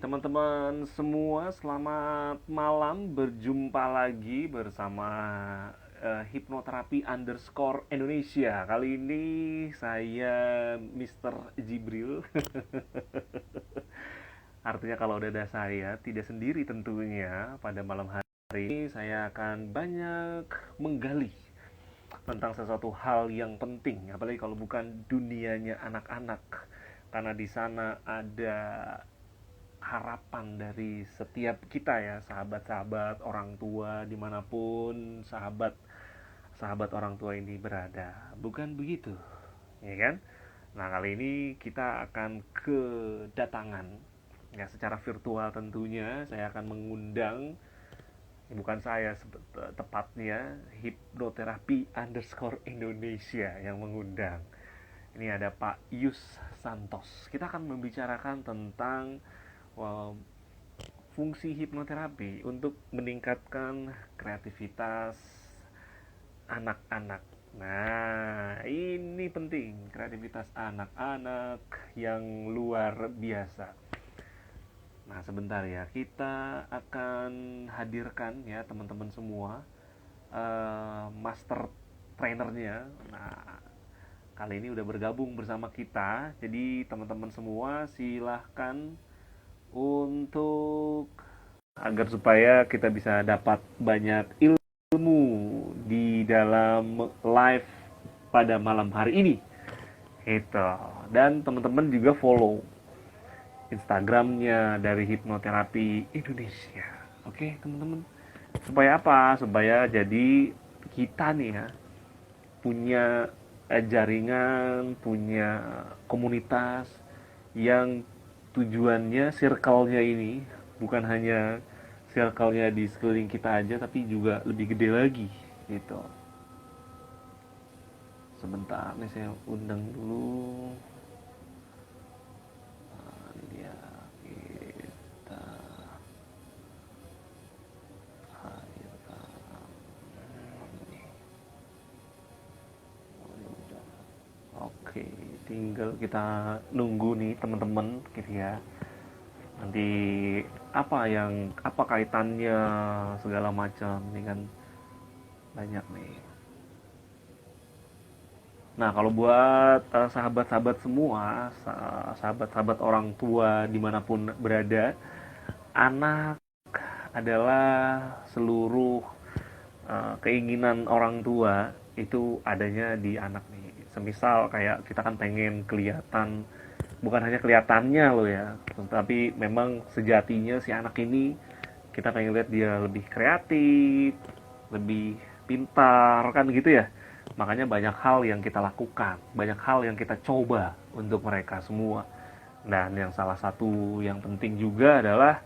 teman-teman semua, selamat malam. Berjumpa lagi bersama Hipnoterapi underscore Indonesia. Kali ini saya Mr. Jibril. Artinya kalau udah ada saya, tidak sendiri tentunya. Pada malam hari ini saya akan banyak menggali tentang sesuatu hal yang penting, apalagi kalau bukan dunianya anak-anak. Karena di sana ada harapan dari setiap kita ya, sahabat-sahabat orang tua dimanapun sahabat sahabat orang tua ini berada, bukan begitu, ya kan? Nah, kali ini kita akan kedatangan, ya, secara virtual tentunya. Saya akan mengundang, bukan saya tepatnya, Hipnoterapi underscore Indonesia yang mengundang. Ini ada Pak Yus Santos. Kita akan membicarakan tentang, well, fungsi hipnoterapi untuk meningkatkan kreativitas anak-anak. Nah, ini penting, kreativitas anak-anak yang luar biasa. Nah, sebentar ya, kita akan hadirkan ya teman-teman semua, master trainernya. Nah, kali ini udah bergabung bersama kita. Jadi teman-teman semua silahkan untuk, agar supaya kita bisa dapat banyak ilmu di dalam live pada malam hari ini. Itu. Dan teman-teman juga follow Instagramnya dari Hipnoterapi Indonesia. Oke, teman-teman. Supaya apa? Supaya jadi kita nih ya punya jaringan, punya komunitas yang tujuannya, circle-nya ini bukan hanya circle-nya di sekeliling kita aja, tapi juga lebih gede lagi gitu. Sebentar nih, saya undang dulu. Nah, ini dia, kita hadirkan. Oke, tinggal kita nunggu nih teman-teman gitu ya. Nanti apa kaitannya segala macam ini kan banyak nih. Nah, kalau buat sahabat-sahabat semua, sahabat-sahabat orang tua dimanapun berada, anak adalah seluruh keinginan orang tua itu adanya di anak nih. Semisal kayak kita kan pengen kelihatan, bukan hanya kelihatannya loh ya, tapi memang sejatinya si anak ini kita pengen lihat dia lebih kreatif, lebih pintar kan gitu ya. Makanya banyak hal yang kita lakukan, banyak hal yang kita coba untuk mereka semua. Dan yang salah satu yang penting juga adalah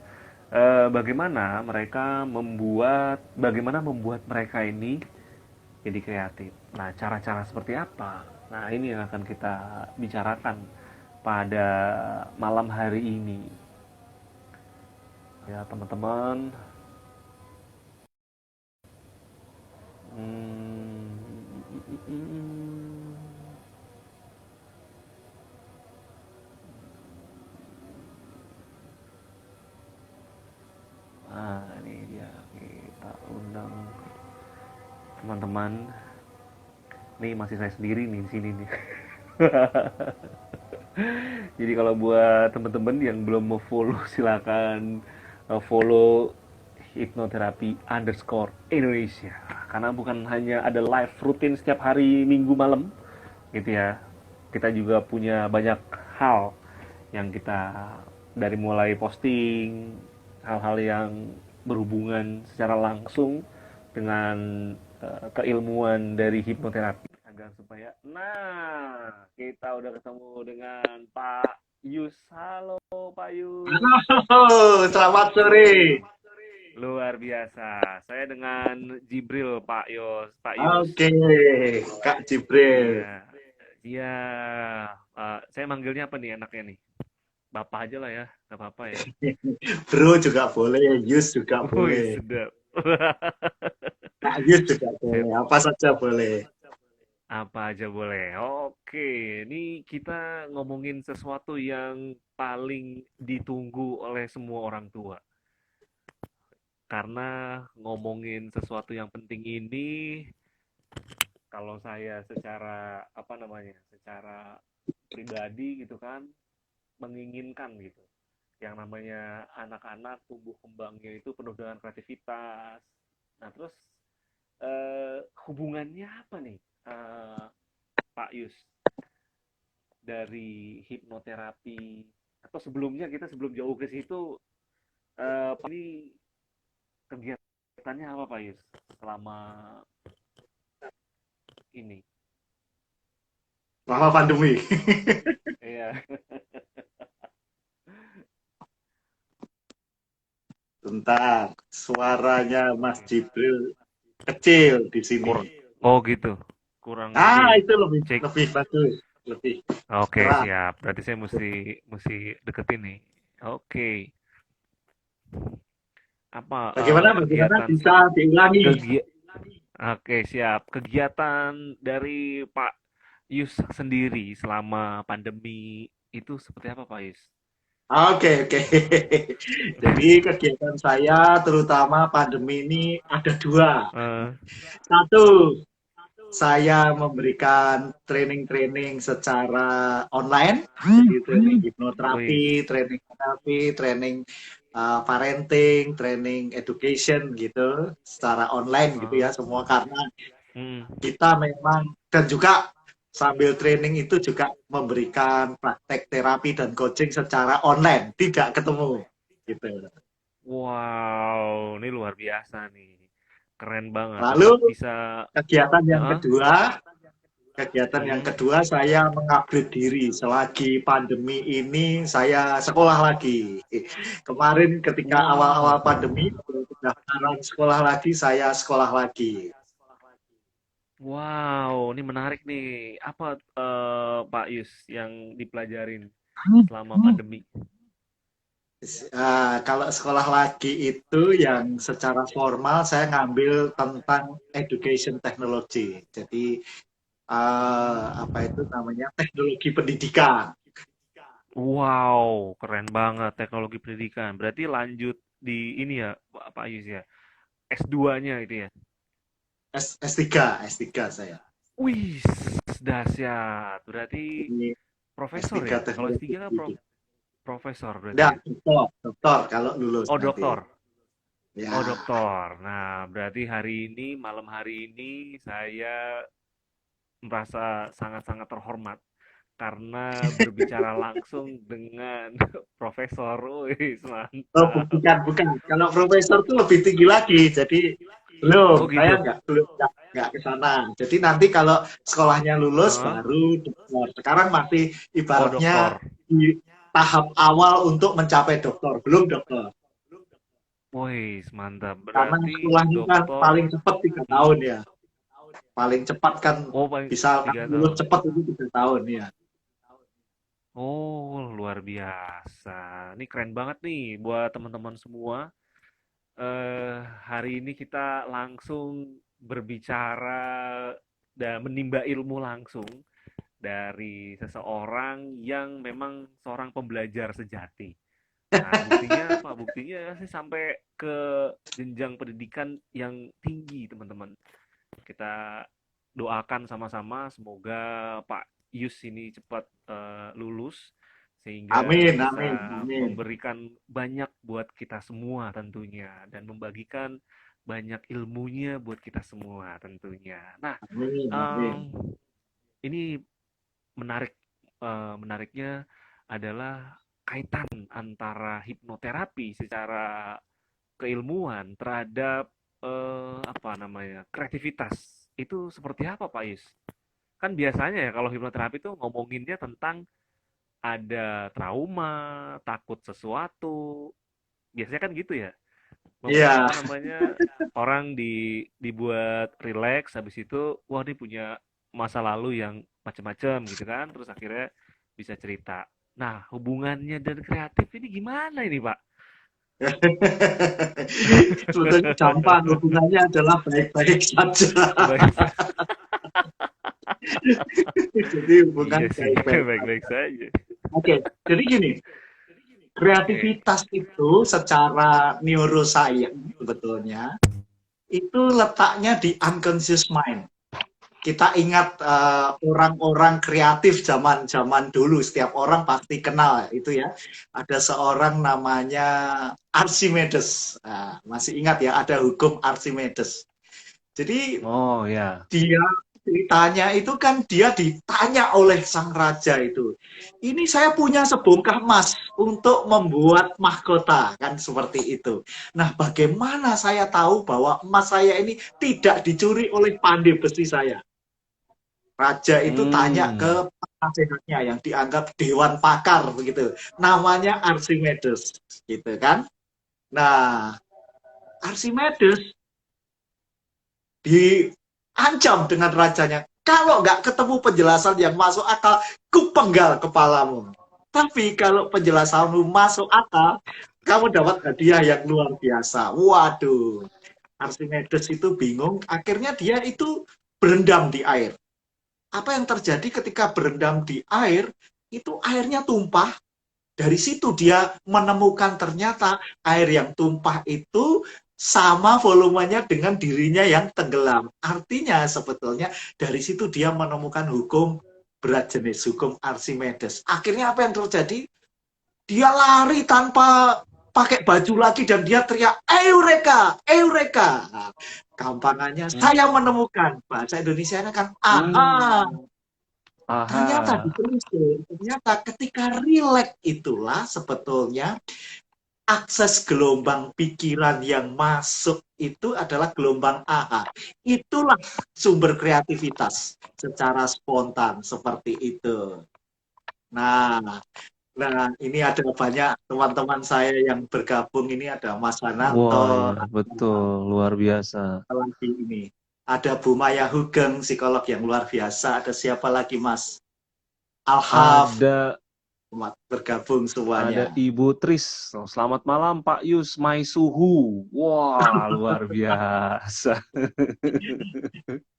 bagaimana membuat mereka ini jadi kreatif. Nah, cara-cara seperti apa? Nah, ini yang akan kita bicarakan pada malam hari ini. Ya, teman-teman. Hmm, ini dia, kita undang teman-teman. Nih masih saya sendiri nih di sini nih. Jadi kalau buat teman-teman yang belum mau follow, silakan follow Hipnoterapi underscore Indonesia. Karena bukan hanya ada live rutin setiap hari Minggu malam gitu ya. Kita juga punya banyak hal yang kita, dari mulai posting hal-hal yang berhubungan secara langsung dengan keilmuan dari hipnoterapi, agar supaya, nah, kita udah ketemu dengan Pak Yus. Halo Pak Yus. Halo, selamat sore. Luar biasa. Saya dengan Jibril, Pak Yus. Pak Yus. Oke, Kak Jibril. Iya. Iya. Saya manggilnya apa nih enaknya nih? Bapak aja lah ya, nggak apa-apa ya. Bro juga boleh, Yus juga Wih, boleh. sedap. Kak Yus juga Saya, boleh, apa saja boleh. Apa aja boleh. Oke, ini kita ngomongin sesuatu yang paling ditunggu oleh semua orang tua. Karena ngomongin sesuatu yang penting ini, kalau saya secara apa namanya, secara pribadi gitu kan, menginginkan gitu. Yang namanya anak-anak tumbuh kembangnya itu penuh dengan kreativitas. Nah, terus hubungannya apa nih, Pak Yus, dari hipnoterapi atau sebelumnya kita sebelum jauh ke situ, ini kegiatannya apa Pak Yus selama ini? Lama pandemi. Iya. Bentar, suaranya Mas Oke. Jibril kecil di sini. Kurang. Oh gitu. Kurang Ah, ini. itu lebih Cek. lebih bagus, lebih Oke, keras. siap. Berarti saya mesti mesti deketin nih. Oke. Apa Bagaimana bagaimana kegiatan bisa diulangi? kegi Oke, siap. Kegiatan dari Pak Yus sendiri selama pandemi itu seperti apa, Pak Yus? Oke, oke. Jadi kegiatan saya terutama pandemi ini ada dua. Eh, Satu, saya memberikan training-training secara online, jadi training wih. hipnoterapi, training terapi, training parenting, training education gitu, secara online gitu Oh. ya semua karena Hmm. kita memang dan juga sambil training itu juga memberikan praktek terapi dan coaching secara online, tidak ketemu gitu. Wow, ini luar biasa nih. Keren banget. Lalu Tetap bisa. kegiatan yang Heeh. kedua Kegiatan yang Hmm. kedua, saya mengupgrade diri. Selagi pandemi ini, saya sekolah lagi. Kemarin ketika Wow. awal-awal pandemi, pendaftaran sekolah lagi, saya sekolah lagi. Wow, ini menarik nih. Apa Pak Yus yang dipelajarin selama pandemi? Kalau sekolah lagi itu yang secara formal saya ngambil tentang education technology. Jadi apa itu namanya teknologi pendidikan. Wow, keren banget teknologi pendidikan. Berarti lanjut di ini ya, Pak Yus ya. S2-nya itu ya. S3, S3 saya. Wih, dahsyat. Berarti Ini profesor S3 ya? Kalau teknologi S3 kan pendidikan. profesor berarti Enggak, ya. doktor, doktor kalau lulus Oh, nanti. doktor. Oh, Ya, doktor. Nah, berarti hari ini, malam hari ini saya merasa sangat-sangat terhormat karena berbicara langsung dengan profesor. Wih, oh, mantap. bukan, bukan. Kalau profesor tuh lebih tinggi lagi. Jadi Oh belum, saya gitu. belum nggak ke sana. Jadi nanti kalau sekolahnya lulus Hah? baru dokter. Sekarang masih Oh, ibaratnya doktor. di tahap awal untuk mencapai dokter, belum dokter. Wih, mantap. Karena Berarti sekolahnya kan doktor. paling cepat 3 tahun Mm-mm. ya. Paling cepat kan Oh, paling bisa kan tiga lulus tahun. cepat itu 3 tahun ya. Oh, luar biasa. Ini keren banget nih buat teman-teman semua. Hari ini kita langsung berbicara dan menimba ilmu langsung dari seseorang yang memang seorang pembelajar sejati. Nah, buktinya apa? Buktinya sih sampai ke jenjang pendidikan yang tinggi, teman-teman. Kita doakan sama-sama semoga Pak Yus ini cepat lulus sehingga Amin, amin, bisa amin. memberikan banyak buat kita semua tentunya dan membagikan banyak ilmunya buat kita semua tentunya. Nah, Amin, amin. em, ini menarik, menariknya adalah kaitan antara hipnoterapi secara keilmuan terhadap apa namanya, kreativitas. Itu seperti apa, Pak Is? Kan biasanya ya kalau hipnoterapi itu ngomonginnya tentang ada trauma, takut sesuatu. Biasanya kan gitu ya. Iya, Apa namanya? Orang dibuat rileks habis itu wah dia punya masa lalu yang macam-macam gitu kan. Terus akhirnya bisa cerita. Nah, hubungannya dan kreatif ini gimana ini, Pak? sebetulnya gampang, hubungannya adalah baik-baik saja. Baik. Jadi bukan Iya sih, kayak baik-baik saja. Oke, jadi gini, Oke. kreativitas itu secara neuroscience sebetulnya itu letaknya di unconscious mind. Kita ingat orang-orang kreatif zaman-zaman dulu, setiap orang pasti kenal itu ya. Ada seorang namanya Archimedes. Nah, masih ingat ya, ada hukum Archimedes. Jadi Oh ya. dia ceritanya itu kan dia ditanya oleh sang raja itu. Ini saya punya sebongkah emas untuk membuat mahkota kan seperti itu. Nah, bagaimana saya tahu bahwa emas saya ini tidak dicuri oleh pandai besi saya? Raja itu tanya Hmm. ke penasehatnya yang dianggap dewan pakar begitu. Namanya Archimedes gitu kan. Nah, Archimedes diancam dengan rajanya. Kalau nggak ketemu penjelasan yang masuk akal, kupenggal kepalamu. Tapi kalau penjelasanmu masuk akal, kamu dapat hadiah yang luar biasa. Waduh, Archimedes itu bingung. Akhirnya dia itu berendam di air. Apa yang terjadi ketika berendam di air? Itu airnya tumpah. Dari situ dia menemukan ternyata air yang tumpah itu sama volumenya dengan dirinya yang tenggelam. Artinya sebetulnya dari situ dia menemukan hukum berat jenis, hukum Archimedes. Akhirnya apa yang terjadi? Dia lari tanpa pakai baju lagi dan dia teriak, Eureka, Eureka. Nah, gampangannya Hmm. saya menemukan. Bahasa Indonesia kan, aha, Hmm. ternyata Aha. ditelusur, ternyata ketika rileks itulah sebetulnya akses gelombang pikiran yang masuk itu adalah gelombang AHA. Itulah sumber kreativitas secara spontan seperti itu. Nah, nah ini ada banyak teman-teman saya yang bergabung ini ada Mas Wah Hananto, ya, betul, luar biasa. ada lagi ini. Ada Bu Maya Hugeng, psikolog yang luar biasa. Ada siapa lagi Mas? Alhaf, Ada bergabung ada semuanya. Ibu Tris. Oh, selamat malam Pak Yus Maisuhu. Wah, luar biasa.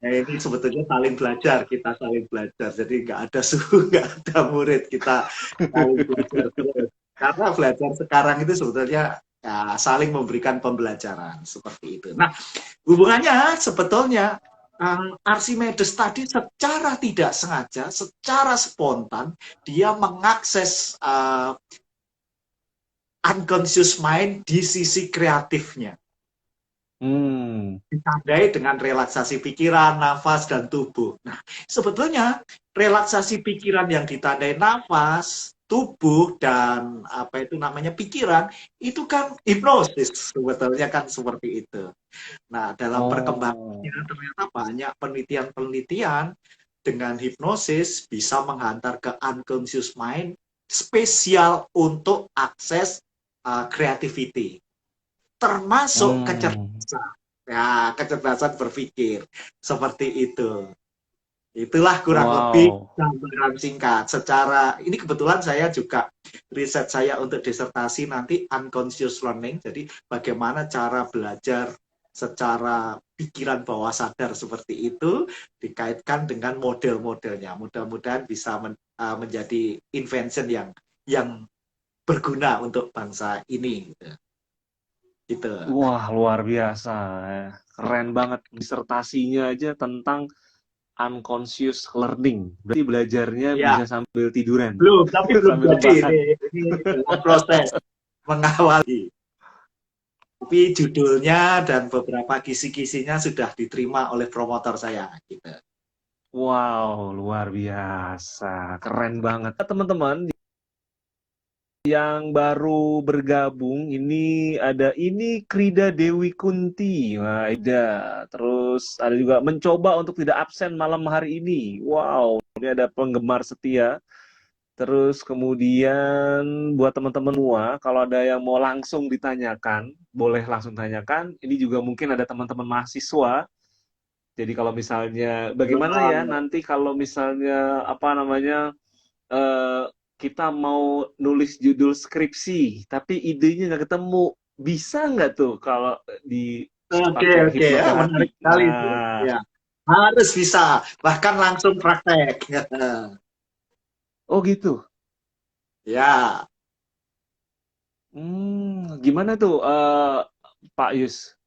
Ya, ini sebetulnya saling belajar, kita saling belajar. Jadi nggak ada suhu, nggak ada murid, kita saling belajar terus. Karena belajar sekarang itu sebetulnya ya, saling memberikan pembelajaran seperti itu. Nah, hubungannya sebetulnya Archimedes tadi secara tidak sengaja, secara spontan, dia mengakses unconscious mind di sisi kreatifnya. Hmm. Ditandai dengan relaksasi pikiran, nafas, dan tubuh. Nah, sebetulnya relaksasi pikiran yang ditandai nafas, tubuh, dan apa itu namanya pikiran, itu kan hipnosis. Sebetulnya kan seperti itu. Nah, dalam Oh. perkembangannya ternyata banyak penelitian-penelitian dengan hipnosis bisa menghantar ke unconscious mind spesial untuk akses creativity termasuk Hmm. kecerdasan. Ya, kecerdasan berpikir. Seperti itu. Itulah kurang lebih Wow. gambaran singkat. Secara, ini kebetulan saya juga, riset saya untuk disertasi nanti unconscious learning. Jadi bagaimana cara belajar secara pikiran bawah sadar seperti itu dikaitkan dengan model-modelnya. Mudah-mudahan bisa menjadi invention yang berguna untuk bangsa ini. Gitu. Wah, luar biasa. Keren banget disertasinya aja tentang unconscious learning. Berarti belajarnya Ya, bisa sambil tiduran, belum, tapi belum sambil jadi. rebahan. Ini dalam proses mengawali. Tapi judulnya dan beberapa kisi-kisinya sudah diterima oleh promotor saya. Gitu. Wow, luar biasa. Keren banget. Teman-teman yang baru bergabung, ini Krida Dewi Kunti. Wah, ada. Terus ada juga mencoba untuk tidak absen malam hari ini. Wow, ini ada penggemar setia. Terus kemudian buat teman-teman semua, kalau ada yang mau langsung ditanyakan, boleh langsung tanyakan. Ini juga mungkin ada teman-teman mahasiswa. Jadi kalau misalnya, bagaimana ya nanti kalau misalnya apa namanya eh, kita mau nulis judul skripsi, tapi idenya nggak ketemu, bisa nggak tuh kalau di Oke, pakai oke. Ya, hipnoterapi? menarik sekali itu. Nah, Ya. harus bisa, bahkan langsung praktek. Oh gitu. Ya, Gimana tuh Pak Yus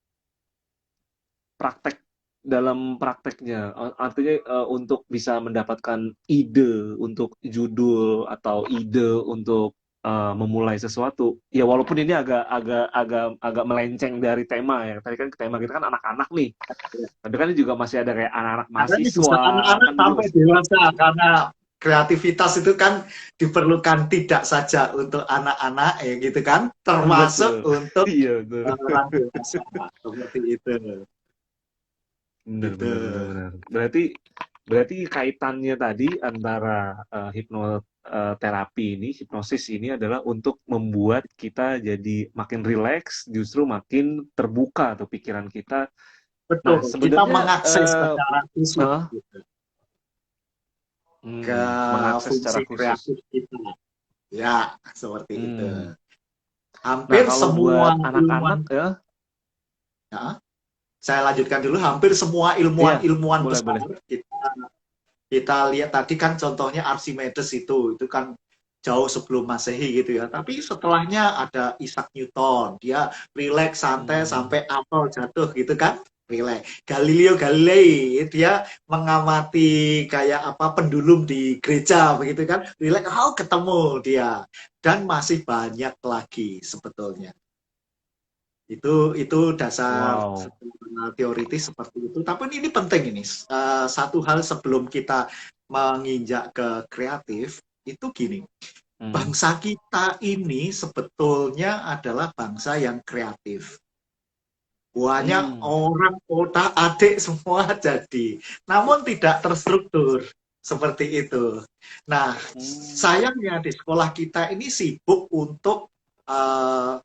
praktek dalam prakteknya? Artinya untuk bisa mendapatkan ide untuk judul atau ide untuk memulai sesuatu. Ya walaupun ini agak melenceng dari tema ya. Tadi kan tema kita kan anak-anak nih. Tapi kan juga masih ada kayak anak-anak karena ini bisa mahasiswa anak-anak kan ini sampai masih. dewasa, karena kreativitas itu kan diperlukan tidak saja untuk anak-anak ya gitu kan, termasuk Betul. untuk Iya betul. orang dewasa seperti itu. Benar, Gitu. benar, benar, benar. Berarti berarti kaitannya tadi antara hipnoterapi ini, hipnosis ini adalah untuk membuat kita jadi makin rileks, justru makin terbuka atau pikiran kita. Nah, Betul, kita sebenarnya mengakses secara fisik eh, gitu, ke mengakses secara fungsi khusus. kreatif kita. Ya, seperti itu. Hmm. Nah, Hampir kalau semua buat ilmuwan, anak-anak ya, ya, saya lanjutkan dulu, hampir semua iya, ilmuwan-ilmuwan boleh, besar, boleh. kita lihat tadi kan contohnya Archimedes itu kan jauh sebelum Masehi gitu ya. Tapi setelahnya ada Isaac Newton, dia rileks santai Hmm. sampai apel jatuh gitu kan. Rileks. Galileo Galilei, dia mengamati kayak apa pendulum di gereja begitu kan. Rileks, oh ketemu dia. Dan masih banyak lagi sebetulnya. Itu dasar Wow. teoritis seperti itu. Tapi ini penting ini. Satu hal sebelum kita menginjak ke kreatif, itu gini. Hmm. Bangsa kita ini sebetulnya adalah bangsa yang kreatif. Banyak Hmm. orang otak adik semua jadi. Namun tidak terstruktur seperti itu. Nah, Hmm. sayangnya di sekolah kita ini sibuk untuk uh,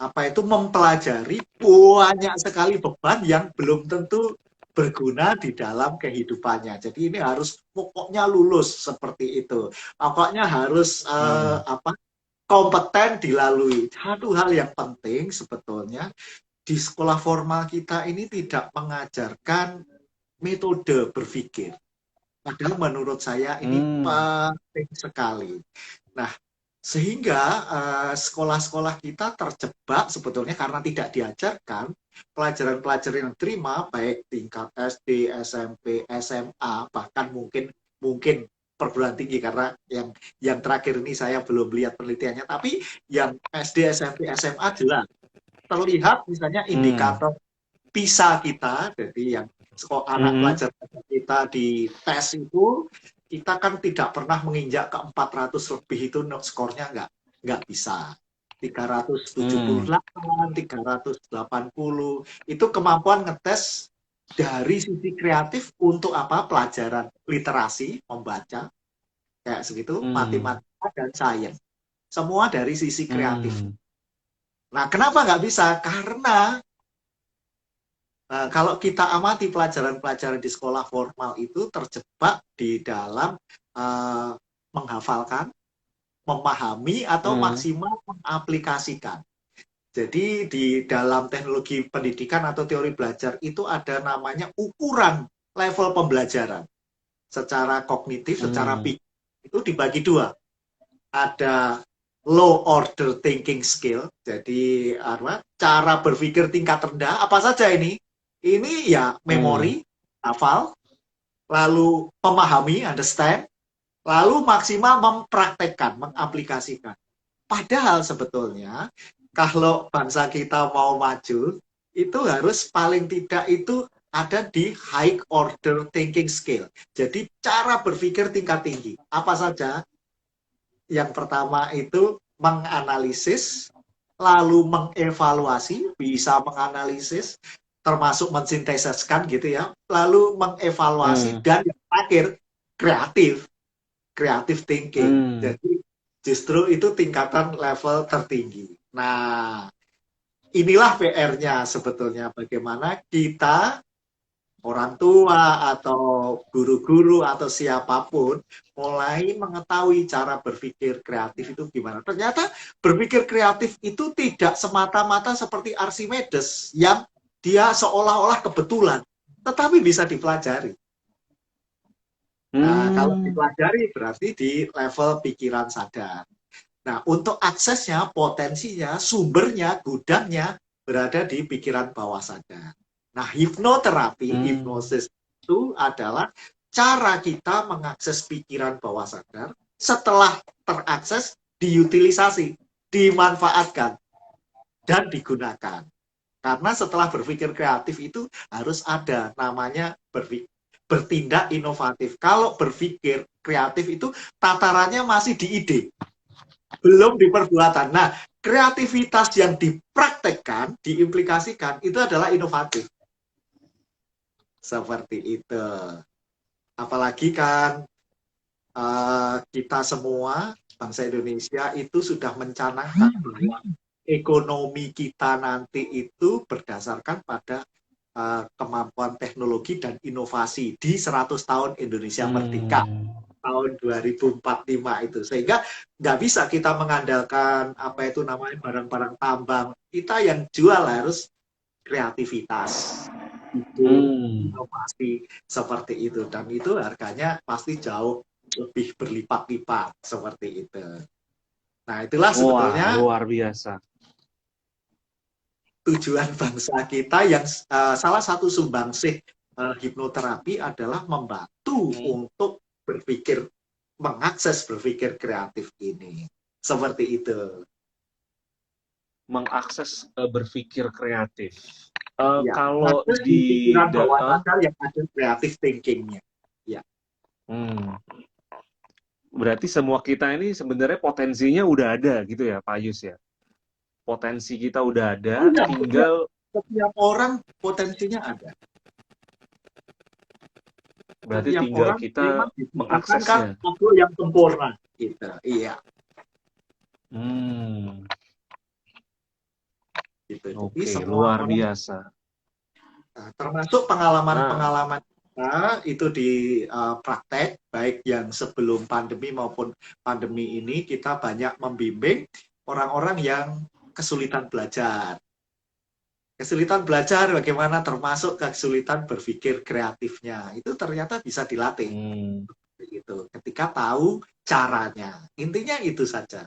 apa itu mempelajari banyak sekali beban yang belum tentu berguna di dalam kehidupannya. Jadi ini harus pokoknya lulus seperti itu. Pokoknya harus Hmm. apa kompeten dilalui. Satu hal yang penting sebetulnya di sekolah formal kita ini tidak mengajarkan metode berpikir. Padahal menurut saya ini Hmm. penting sekali. Nah, sehingga sekolah-sekolah kita terjebak sebetulnya karena tidak diajarkan pelajaran-pelajaran yang diterima baik tingkat SD, SMP, SMA, bahkan mungkin mungkin perguruan tinggi karena yang terakhir ini saya belum lihat penelitiannya, tapi yang SD, SMP, SMA jelas terlihat misalnya Hmm. indikator PISA kita, jadi yang anak Hmm. pelajar kita di tes itu, kita kan tidak pernah menginjak ke 400 lebih itu skornya nggak bisa. Hmm. 378, 380, itu kemampuan ngetes dari sisi kreatif untuk apa? Pelajaran literasi, membaca, kayak segitu, Hmm. matematika dan sains. Semua dari sisi kreatif. Hmm. Nah, kenapa nggak bisa? Karena kalau kita amati pelajaran-pelajaran di sekolah formal itu terjebak di dalam uh, menghafalkan, memahami, atau Hmm. maksimal mengaplikasikan. Jadi di dalam teknologi pendidikan atau teori belajar itu ada namanya ukuran level pembelajaran. Secara kognitif, secara Hmm. pikir, itu dibagi dua. Ada low order thinking skill, jadi cara berpikir tingkat rendah, apa saja ini? Ini ya Hmm. memori, hafal, lalu memahami, understand, lalu maksimal mempraktekkan, mengaplikasikan. Padahal sebetulnya kalau bangsa kita mau maju, itu harus paling tidak itu ada di high order thinking skill. Jadi cara berpikir tingkat tinggi. Apa saja? Yang pertama itu menganalisis, lalu mengevaluasi, bisa menganalisis, termasuk mensintesiskan gitu ya, lalu mengevaluasi, Hmm. dan yang terakhir kreatif, creative thinking. Hmm. Jadi justru itu tingkatan level tertinggi. Nah, inilah PR-nya sebetulnya bagaimana kita orang tua atau guru-guru atau siapapun mulai mengetahui cara berpikir kreatif itu gimana. Ternyata berpikir kreatif itu tidak semata-mata seperti Archimedes yang dia seolah-olah kebetulan. tetapi bisa dipelajari. Nah, kalau Hmm. dipelajari berarti di level pikiran sadar. Nah, untuk aksesnya, potensinya, sumbernya, gudangnya berada di pikiran bawah sadar. Nah, hipnoterapi, Hmm. hipnosis itu adalah cara kita mengakses pikiran bawah sadar setelah terakses, diutilisasi, dimanfaatkan, dan digunakan. Karena setelah berpikir kreatif itu harus ada namanya bertindak inovatif. Kalau berpikir kreatif itu tatarannya masih di ide, belum di perbuatan. Nah, kreativitas yang dipraktekkan, diimplikasikan, itu adalah inovatif. Seperti itu. Apalagi kan kita semua, bangsa Indonesia, itu sudah mencanangkan bahwa ekonomi kita nanti itu berdasarkan pada kemampuan teknologi dan inovasi di 100 tahun Indonesia Merdeka Hmm. tahun 2045 itu, sehingga nggak bisa kita mengandalkan apa itu namanya barang-barang tambang. Kita yang jual harus kreativitas, ide, Hmm. inovasi seperti itu, dan itu harganya pasti jauh lebih berlipat-lipat seperti itu. Nah, itulah Wah, sebetulnya luar biasa. tujuan bangsa kita yang salah satu sumbangsih hipnoterapi adalah membantu Hmm. untuk berpikir, mengakses berpikir kreatif ini. Seperti itu. Mengakses berpikir kreatif. Ya, Kalau mengakses di di pikiran bawah sadar yang ada creative thinking-nya. Ya. hmm, berarti semua kita ini sebenarnya potensinya udah ada gitu ya, Pak Yus ya. Potensi kita udah ada, Oh ya, setiap, tinggal setiap orang potensinya ada. berarti Setiap tinggal orang kita memang diciptakan kan mengaksesnya. aku yang sempurna. Gitu. Iya. Hmm, Gitu. Jadi oke, semua luar orang, biasa. termasuk Nah, pengalaman-pengalaman kita itu di praktek, baik yang sebelum pandemi maupun pandemi ini, kita banyak membimbing orang-orang yang kesulitan belajar. Kesulitan belajar bagaimana, termasuk kesulitan berpikir kreatifnya. Itu ternyata bisa dilatih. hmm, Gitu. Ketika tahu caranya. Intinya itu saja.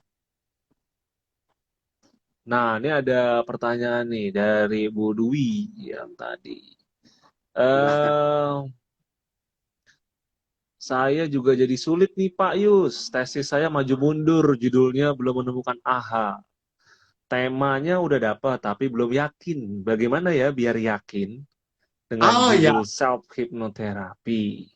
nah ini ada pertanyaan nih dari Bu Dwi yang tadi. Silahkan. Eh, saya juga jadi sulit nih Pak Yus. Tesis saya maju mundur, judulnya belum menemukan AHA. Temanya udah dapat, tapi belum yakin. Bagaimana ya biar yakin dengan Oh ya. judul self hypnotherapy?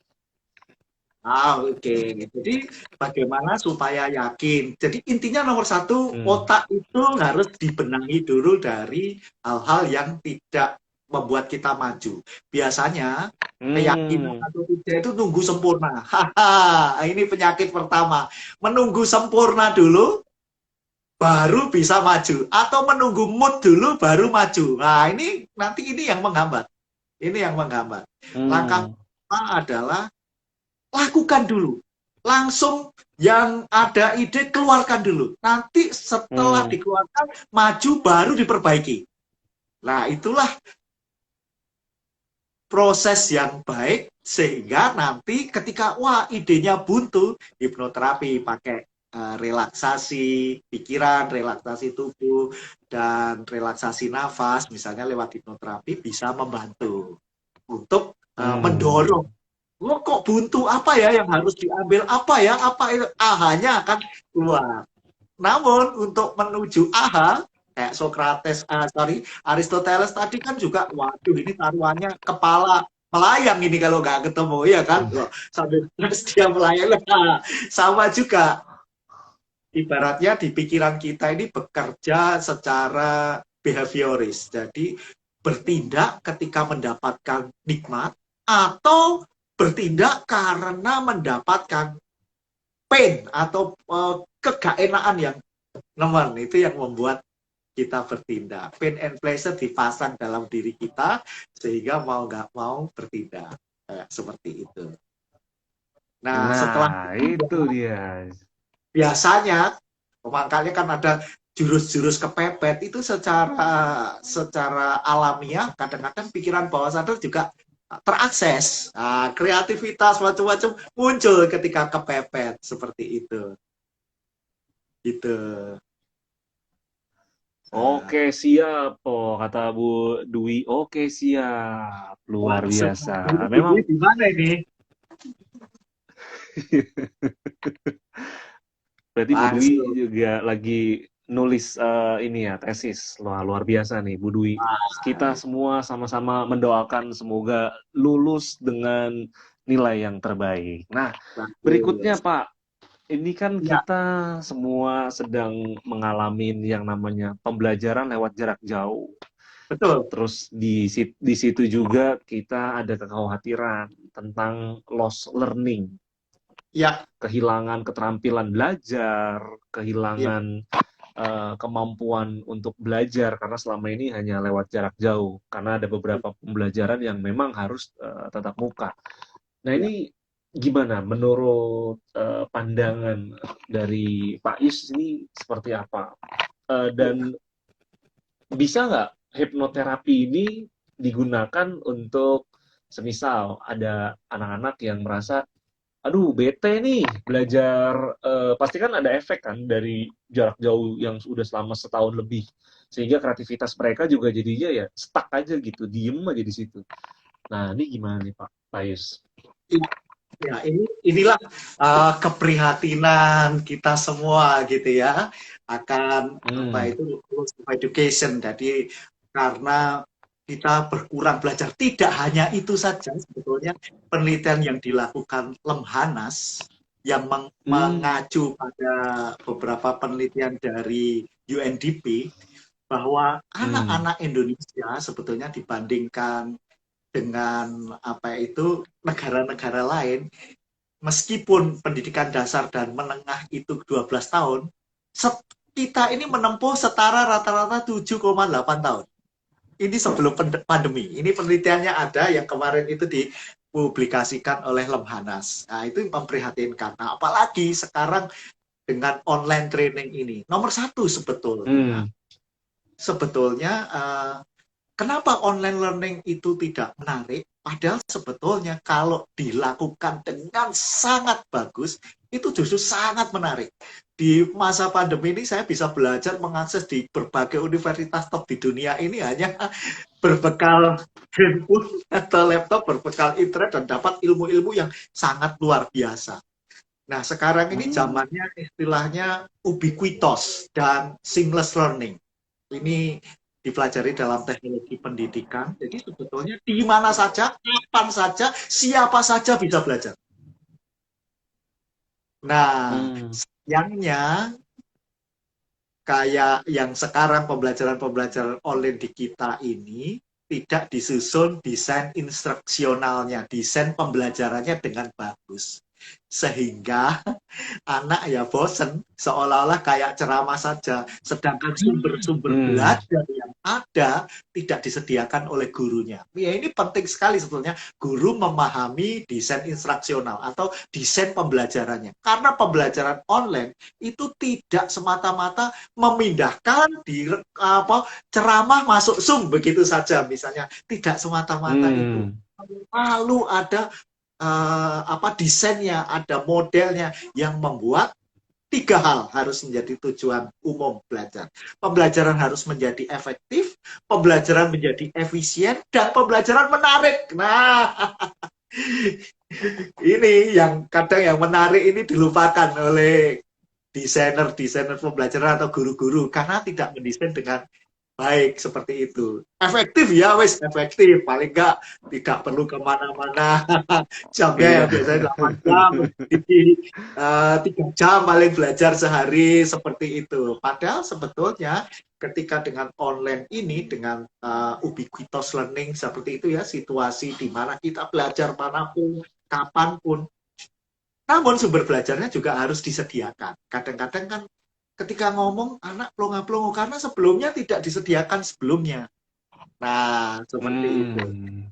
Oke. Jadi bagaimana supaya yakin? Jadi intinya nomor satu, Hmm. otak itu harus dibenahi dulu dari hal-hal yang tidak membuat kita maju. Biasanya keyakinan Hmm. atau tidak itu nunggu sempurna. Haha, ini penyakit pertama. Menunggu sempurna dulu, baru bisa maju. Atau menunggu mood dulu, baru maju. Nah, ini nanti ini yang menghambat. Ini yang menghambat. Langkah Hmm. pertama adalah lakukan dulu. Langsung yang ada ide keluarkan dulu. Nanti setelah Hmm. dikeluarkan, maju baru diperbaiki. Nah, itulah proses yang baik sehingga nanti ketika wah idenya buntu, hipnoterapi pakai relaksasi pikiran, relaksasi tubuh, dan relaksasi nafas, misalnya lewat hipnoterapi bisa membantu untuk Hmm. mendorong. Oh, kok buntu, apa ya yang harus diambil, apa ya, apa itu, ahanya akan keluar. Namun untuk menuju aha, kayak Socrates, Aristoteles tadi kan juga, waduh ini taruhannya kepala melayang ini kalau nggak ketemu, ya kan? Loh, sambil terus dia melayang, nah, sama juga. Ibaratnya di pikiran kita ini bekerja secara behavioris, jadi bertindak ketika mendapatkan nikmat atau bertindak karena mendapatkan pain atau kegaenaan yang nemen, itu yang membuat kita bertindak. Pain and pleasure dipasang dalam diri kita sehingga mau nggak mau bertindak. Seperti itu. Nah, setelah Nah, itu dia. biasanya, makanya kan ada jurus-jurus kepepet itu secara secara alamiah, kadang-kadang pikiran bawah sadar juga terakses. Nah, kreativitas macam-macam muncul ketika kepepet seperti itu. Gitu. Nah, Oke, siap. Oh, kata Bu Dwi, oke, siap. Luar langsung biasa. ini Memang di mana ini? berarti Bu Dwi Langsung. juga lagi nulis ini ya, tesis. Luar biasa nih, Bu Dwi. Kita semua sama-sama mendoakan semoga lulus dengan nilai yang terbaik. Nah, berikutnya Bagus. Pak, ini kan Ya, kita semua sedang mengalami yang namanya pembelajaran lewat jarak jauh. betul. Terus di situ juga kita ada kekhawatiran tentang loss learning, Ya, kehilangan keterampilan belajar, ya, kehilangan kemampuan untuk belajar karena selama ini hanya lewat jarak jauh. Karena ada beberapa pembelajaran yang memang harus tatap muka. Nah, ya. ini gimana menurut pandangan dari Pak Is ini seperti apa? Dan bisa nggak hipnoterapi ini digunakan untuk semisal ada anak-anak yang merasa, aduh bete nih belajar, pasti kan ada efek kan dari jarak jauh yang sudah selama setahun lebih, sehingga kreativitas mereka juga jadinya ya stuck aja gitu, diem aja di situ. Nah, ini gimana nih Pak Payus? Ya, inilah keprihatinan kita semua gitu ya akan apa Hmm, itu loss of education. Jadi karena kita berkurang belajar, tidak hanya itu saja sebetulnya penelitian yang dilakukan Lemhanas yang hmm, mengacu pada beberapa penelitian dari UNDP bahwa hmm, anak-anak Indonesia sebetulnya dibandingkan dengan apa itu negara-negara lain, meskipun pendidikan dasar dan menengah itu 12 tahun, kita ini menempuh setara rata-rata 7,8 tahun. Ini sebelum pandemi. Ini penelitiannya ada yang kemarin itu dipublikasikan oleh Lemhanas. Nah, itu memprihatinkan. Nah, apalagi sekarang dengan online training ini. Nomor satu sebetulnya, hmm, sebetulnya kenapa online learning itu tidak menarik? Padahal sebetulnya kalau dilakukan dengan sangat bagus, itu justru sangat menarik. Di masa pandemi ini saya bisa belajar mengakses di berbagai universitas top di dunia ini hanya berbekal handphone atau laptop, berbekal internet dan dapat ilmu-ilmu yang sangat luar biasa. Nah, sekarang ini hmm, zamannya istilahnya ubiquitous dan seamless learning. Ini dipelajari dalam teknologi pendidikan. Jadi sebetulnya di mana saja, kapan saja, siapa saja bisa belajar. Nah, hmm, sayangnya kayak yang sekarang pembelajaran-pembelajaran online di kita ini tidak disusun desain instruksionalnya, desain pembelajarannya dengan bagus. Sehingga anak ya bosen, seolah-olah kayak ceramah saja. Sedangkan sumber-sumber hmm, belajar yang ada tidak disediakan oleh gurunya. Ya ini penting sekali sebetulnya guru memahami desain instruksional atau desain pembelajarannya. Karena pembelajaran online itu tidak semata-mata memindahkan di ceramah masuk Zoom begitu saja misalnya. Tidak semata-mata itu. hmm. Lalu ada desainnya, ada modelnya yang membuat tiga hal harus menjadi tujuan umum belajar. Pembelajaran harus menjadi efektif, pembelajaran menjadi efisien, dan pembelajaran menarik. Nah, ini yang kadang yang menarik ini dilupakan oleh desainer-desainer pembelajaran atau guru-guru karena tidak mendesain dengan baik seperti itu. Efektif ya, wes efektif. Paling enggak tidak perlu kemana-mana. Jamnya Iya. yang biasanya 8 jam, di 3 jam paling belajar sehari seperti itu. Padahal sebetulnya ketika dengan online ini, dengan ubiquitous learning seperti itu ya, situasi di mana kita belajar manapun, kapanpun, namun sumber belajarnya juga harus disediakan. Kadang-kadang kan ketika ngomong anak plonga-plongo karena sebelumnya tidak disediakan sebelumnya. Nah, seperti itu. Hmm,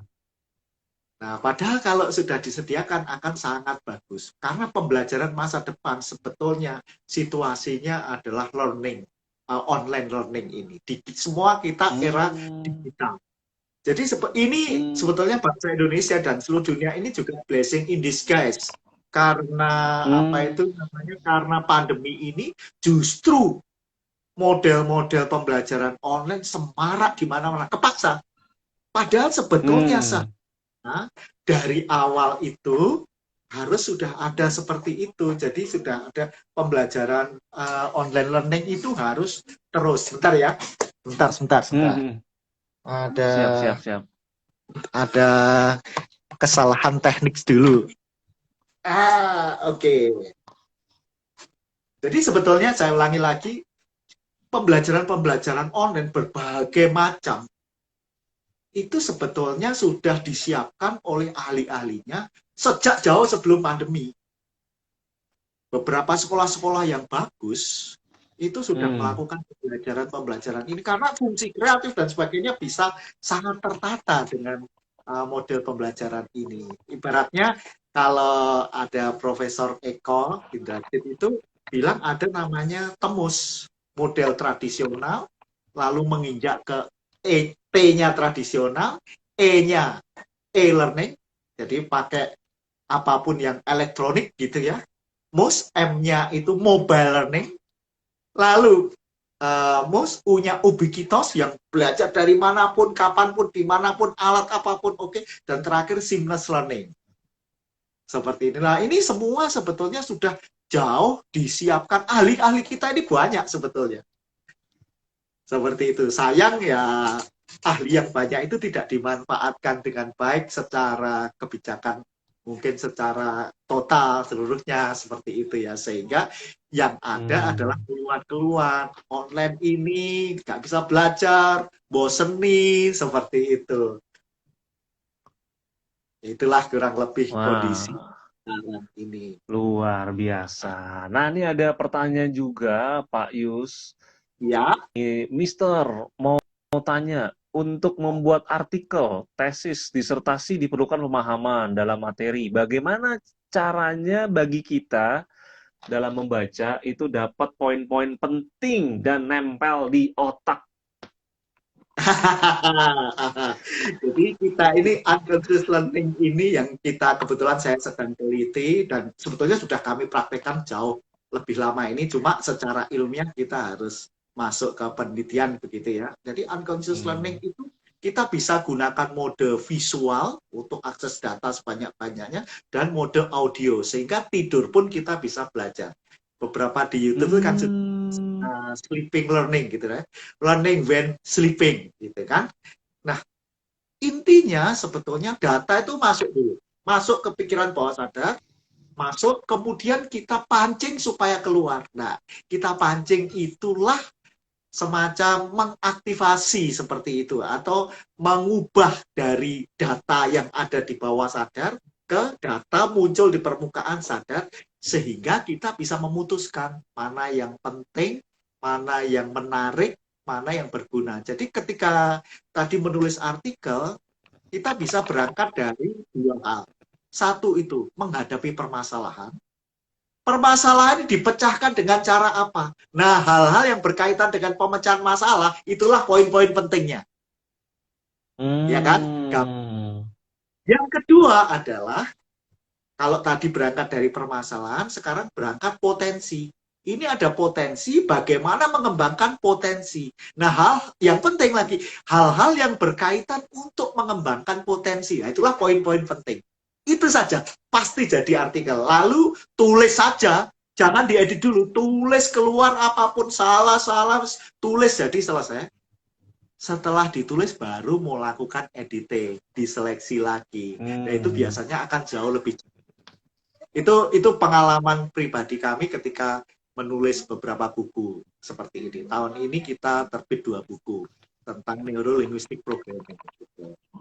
Nah, padahal kalau sudah disediakan akan sangat bagus. Karena pembelajaran masa depan sebetulnya situasinya adalah learning, online learning ini. Semua kita era hmm. digital. Jadi ini Hmm. sebetulnya bangsa Indonesia dan seluruh dunia ini juga blessing in disguise. Karena apa Hmm. itu namanya? Karena pandemi ini justru model-model pembelajaran online semarak di mana-mana, kepaksa. Padahal sebetulnya Hmm. dari awal itu harus sudah ada seperti itu. Jadi sudah ada pembelajaran online learning itu harus terus. Sebentar ya. Sebentar, sebentar, Hmm. sebentar. Hmm. Ada Siap, siap, siap. ada kesalahan teknik dulu. Oke. Okay. Jadi sebetulnya saya ulangi lagi, pembelajaran-pembelajaran online berbagai macam itu sebetulnya sudah disiapkan oleh ahli-ahlinya sejak jauh sebelum pandemi. Beberapa sekolah-sekolah yang bagus itu sudah Hmm. melakukan pembelajaran-pembelajaran ini karena fungsi kreatif dan sebagainya bisa sangat tertata dengan model pembelajaran ini. Ibaratnya kalau ada Profesor Eko Indrajit itu bilang ada namanya temus model tradisional, lalu menginjak ke T-nya tradisional, E-nya e-learning, jadi pakai apapun yang elektronik gitu ya. MUS, M-nya itu mobile learning, lalu MUS, U-nya ubiquitos yang belajar dari manapun, kapanpun, dimanapun, alat apapun, oke. Dan terakhir seamless learning. Seperti inilah. Ini semua sebetulnya sudah jauh disiapkan. Ahli-ahli kita ini banyak sebetulnya. Seperti itu. Sayang ya ahli yang banyak itu tidak dimanfaatkan dengan baik secara kebijakan, mungkin secara total seluruhnya seperti itu ya, sehingga yang ada adalah Hmm. keluhan-keluhan online ini nggak bisa belajar, bosen nih, seperti itu. Itulah kurang lebih kondisi Wah, sekarang ini. luar biasa. Nah, ini ada pertanyaan juga, Pak Yus. Ya. Mister, mau tanya, untuk membuat artikel, tesis, disertasi diperlukan pemahaman dalam materi. Bagaimana caranya bagi kita dalam membaca itu dapat poin-poin penting dan nempel di otak? Jadi kita ini unconscious learning ini yang kita kebetulan saya sedang teliti dan sebetulnya sudah kami praktekkan jauh lebih lama ini, cuma secara ilmiah kita harus masuk ke penelitian begitu ya. Jadi unconscious learning Hmm. itu kita bisa gunakan mode visual untuk akses data sebanyak-banyaknya dan mode audio sehingga tidur pun kita bisa belajar. Beberapa di YouTube itu kan Hmm. sleeping learning gitu ya, learning when sleeping gitu kan. Nah, intinya sebetulnya data itu masuk dulu, masuk ke pikiran bawah sadar, masuk, kemudian kita pancing supaya keluar. Nah, kita pancing itulah semacam mengaktifasi seperti itu atau mengubah dari data yang ada di bawah sadar ke data muncul di permukaan sadar sehingga kita bisa memutuskan mana yang penting, mana yang menarik, mana yang berguna. Jadi ketika tadi menulis artikel, kita bisa berangkat dari dua hal. Satu itu menghadapi permasalahan. Permasalahan dipecahkan dengan cara apa? Nah, hal-hal yang berkaitan dengan pemecahan masalah, itulah poin-poin pentingnya. Ya kan? Hmm. Yang kedua adalah, kalau tadi berangkat dari permasalahan, sekarang berangkat potensi. Ini ada potensi, bagaimana mengembangkan potensi. Nah, hal yang penting lagi, hal-hal yang berkaitan untuk mengembangkan potensi. Nah, itulah poin-poin penting. Itu saja, pasti jadi artikel. Lalu tulis saja, jangan diedit dulu. Tulis keluar apapun, salah-salah, tulis jadi selesai. Setelah ditulis baru mau lakukan editing, diseleksi lagi. Nah, itu Hmm. biasanya akan jauh lebih. Itu pengalaman pribadi kami ketika menulis beberapa buku seperti ini. Tahun ini kita terbit 2 buku tentang neurolinguistic programming.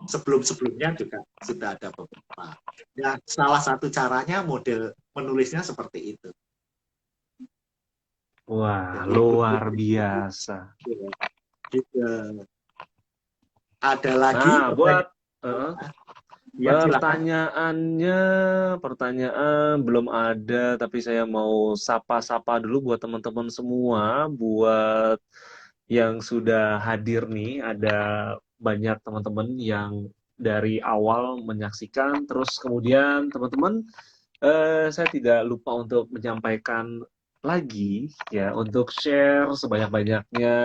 Sebelum-sebelumnya juga sudah ada beberapa. Ya, salah satu caranya model menulisnya seperti itu. Wah, Jadi luar begitu. biasa. Ada lagi Nah, buat eh, ya, silakan. pertanyaannya, pertanyaan belum ada, tapi saya mau sapa-sapa dulu buat teman-teman semua, buat yang sudah hadir nih. Ada banyak teman-teman yang dari awal menyaksikan, terus kemudian teman-teman, saya tidak lupa untuk menyampaikan lagi ya, untuk share sebanyak-banyaknya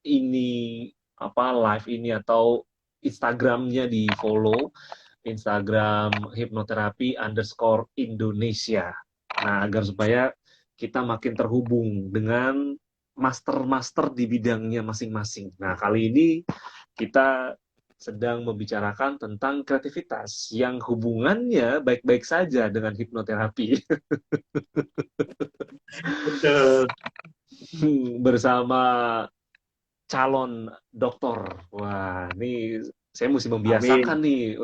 ini, apa, live ini atau Instagramnya di follow, Instagram hipnoterapi_Indonesia. Nah, agar supaya kita makin terhubung dengan master-master di bidangnya masing-masing. Nah, kali ini kita sedang membicarakan tentang kreativitas yang hubungannya baik-baik saja dengan hipnoterapi. Betul. Bersama calon doktor. Wah, ini saya mesti membiasakan Amin. nih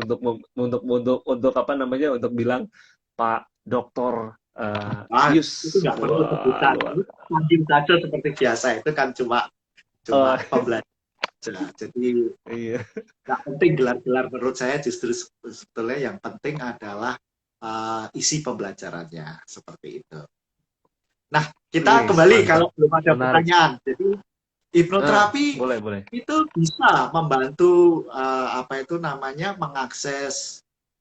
untuk apa namanya, untuk bilang Pak Doktor Ah, itu Yus. nggak perlu Wah, sebutan. luar. Itu panggil saja seperti biasa. Itu kan cuma Oh, cuma pembelajaran. Jadi iya. nggak penting gelar-gelar, menurut saya justru sebetulnya yang penting adalah isi pembelajarannya seperti itu. Nah, kita Wis, kembali mantap. kalau belum ada Menarik. pertanyaan. Jadi hipnoterapi Boleh, boleh. itu bisa membantu apa itu namanya mengakses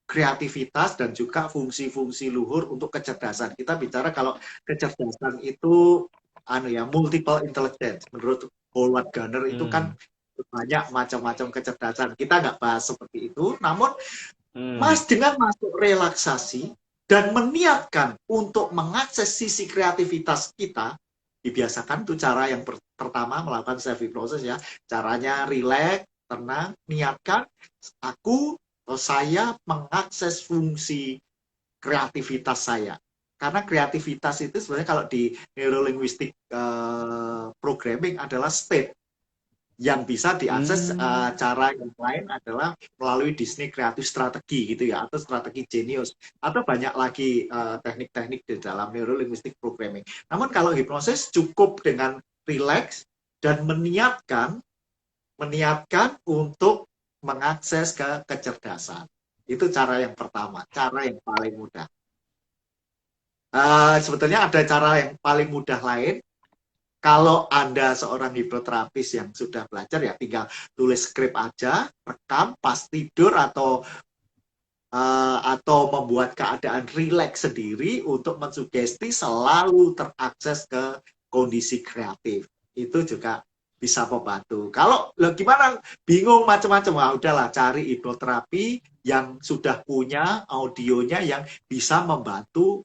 kreativitas dan juga fungsi-fungsi luhur untuk kecerdasan. Kita bicara kalau kecerdasan itu anu ya, multiple intelligence. Menurut Howard Gardner itu kan Hmm. banyak macam-macam kecerdasan. Kita nggak bahas seperti itu. Namun Hmm. Mas dengan masuk relaksasi dan meniatkan untuk mengakses sisi kreativitas kita, dibiasakan tuh cara yang pertama melakukan self hypnosis ya. Caranya rileks, tenang, niatkan aku atau saya mengakses fungsi kreativitas saya. Karena kreativitas itu sebenarnya kalau di neurolinguistic programming adalah state yang bisa diakses. Hmm. Cara yang lain adalah melalui Disney Creative Strategy gitu ya, atau strategi Genius, atau banyak lagi teknik-teknik di dalam neurolinguistic programming. Namun kalau hipnosis cukup dengan relax dan meniatkan untuk mengakses ke kecerdasan. Itu cara yang pertama, cara yang paling mudah. Sebetulnya ada cara yang paling mudah lain. Kalau Anda seorang hipnoterapis yang sudah belajar, ya tinggal tulis skrip aja, rekam pas tidur atau membuat keadaan rileks sendiri untuk mensugesti selalu terakses ke kondisi kreatif. Itu juga bisa membantu. Kalau gimana bingung macam-macam, nah, udahlah cari hipnoterapi yang sudah punya audionya yang bisa membantu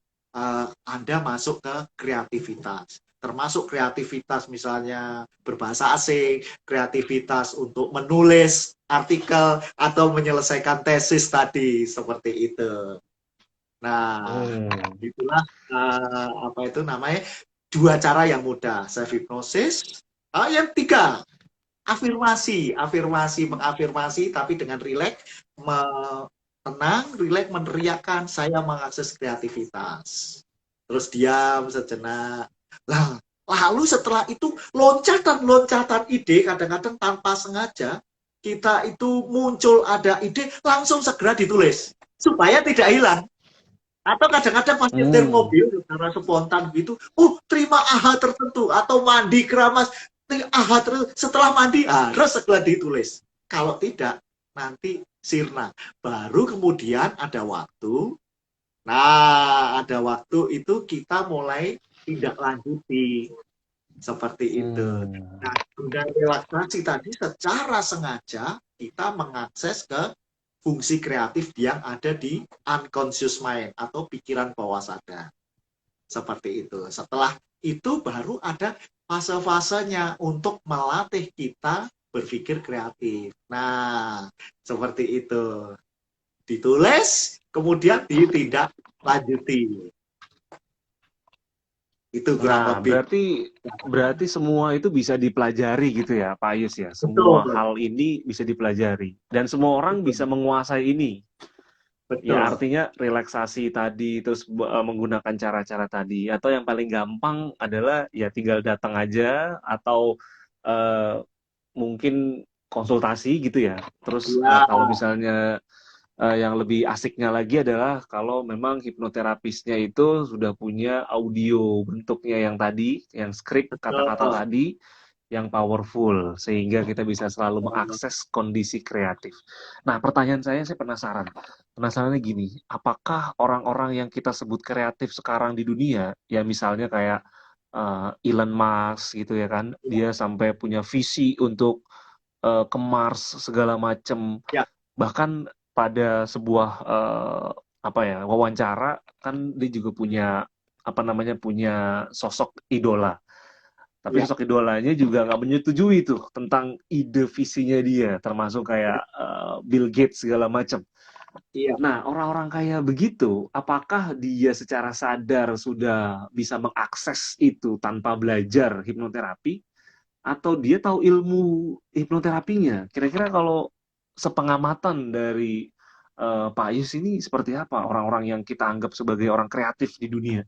Anda masuk ke kreativitas. Termasuk kreativitas misalnya berbahasa asing, kreativitas untuk menulis artikel atau menyelesaikan tesis tadi seperti itu. Nah, Hmm. itulah apa itu namanya dua cara yang mudah, self hypnosis. Yang tiga, afirmasi, mengafirmasi tapi dengan rileks, tenang, rileks meneriakkan saya mengakses kreativitas. Terus diam sejenak. Lah, lalu setelah itu loncatan-loncatan ide kadang-kadang tanpa sengaja kita itu muncul ada ide langsung segera ditulis supaya tidak hilang. Atau kadang-kadang pas nyetir Hmm. mobil secara spontan gitu, terima aha tertentu atau mandi keramas, aha tertentu, setelah mandi harus segera ditulis. Kalau tidak nanti sirna. Baru kemudian ada waktu. Nah, ada waktu itu kita mulai tindak lanjuti seperti itu. Hmm. Nah, guna relaksasi tadi secara sengaja kita mengakses ke fungsi kreatif yang ada di unconscious mind atau pikiran bawah sadar. Seperti itu. Setelah itu baru ada fase-fasenya untuk melatih kita berpikir kreatif. Nah, seperti itu. Ditulis, kemudian ditindak lanjuti. Itu kurang Nah, lebih. berarti berarti semua itu bisa dipelajari gitu ya, Pak Ayus ya. Semua Betul, hal ini bisa dipelajari dan semua orang bisa betul, menguasai ini. Ya, betul. artinya relaksasi tadi, terus menggunakan cara-cara tadi, atau yang paling gampang adalah ya tinggal datang aja, atau eh, mungkin konsultasi gitu ya. Terus Ya, kalau misalnya yang lebih asiknya lagi adalah kalau memang hipnoterapisnya itu sudah punya audio bentuknya yang tadi, yang skrip kata-kata betul. tadi, yang powerful sehingga kita bisa selalu mengakses kondisi kreatif. Nah, pertanyaan saya penasaran. Penasarannya gini, apakah orang-orang yang kita sebut kreatif sekarang di dunia, ya misalnya kayak Elon Musk gitu ya kan, dia sampai punya visi untuk ke Mars segala macem. Ya, Bahkan pada sebuah apa ya wawancara kan dia juga punya apa namanya punya sosok idola. Tapi ya, sosok idolanya juga nggak menyetujui tuh tentang ide visinya dia, termasuk kayak Bill Gates segala macam. iya. Nah, orang-orang kayak begitu, apakah dia secara sadar sudah bisa mengakses itu tanpa belajar hipnoterapi, atau dia tahu ilmu hipnoterapinya? Kira-kira kalau sepengamatan dari Pak Yus ini seperti apa orang-orang yang kita anggap sebagai orang kreatif di dunia?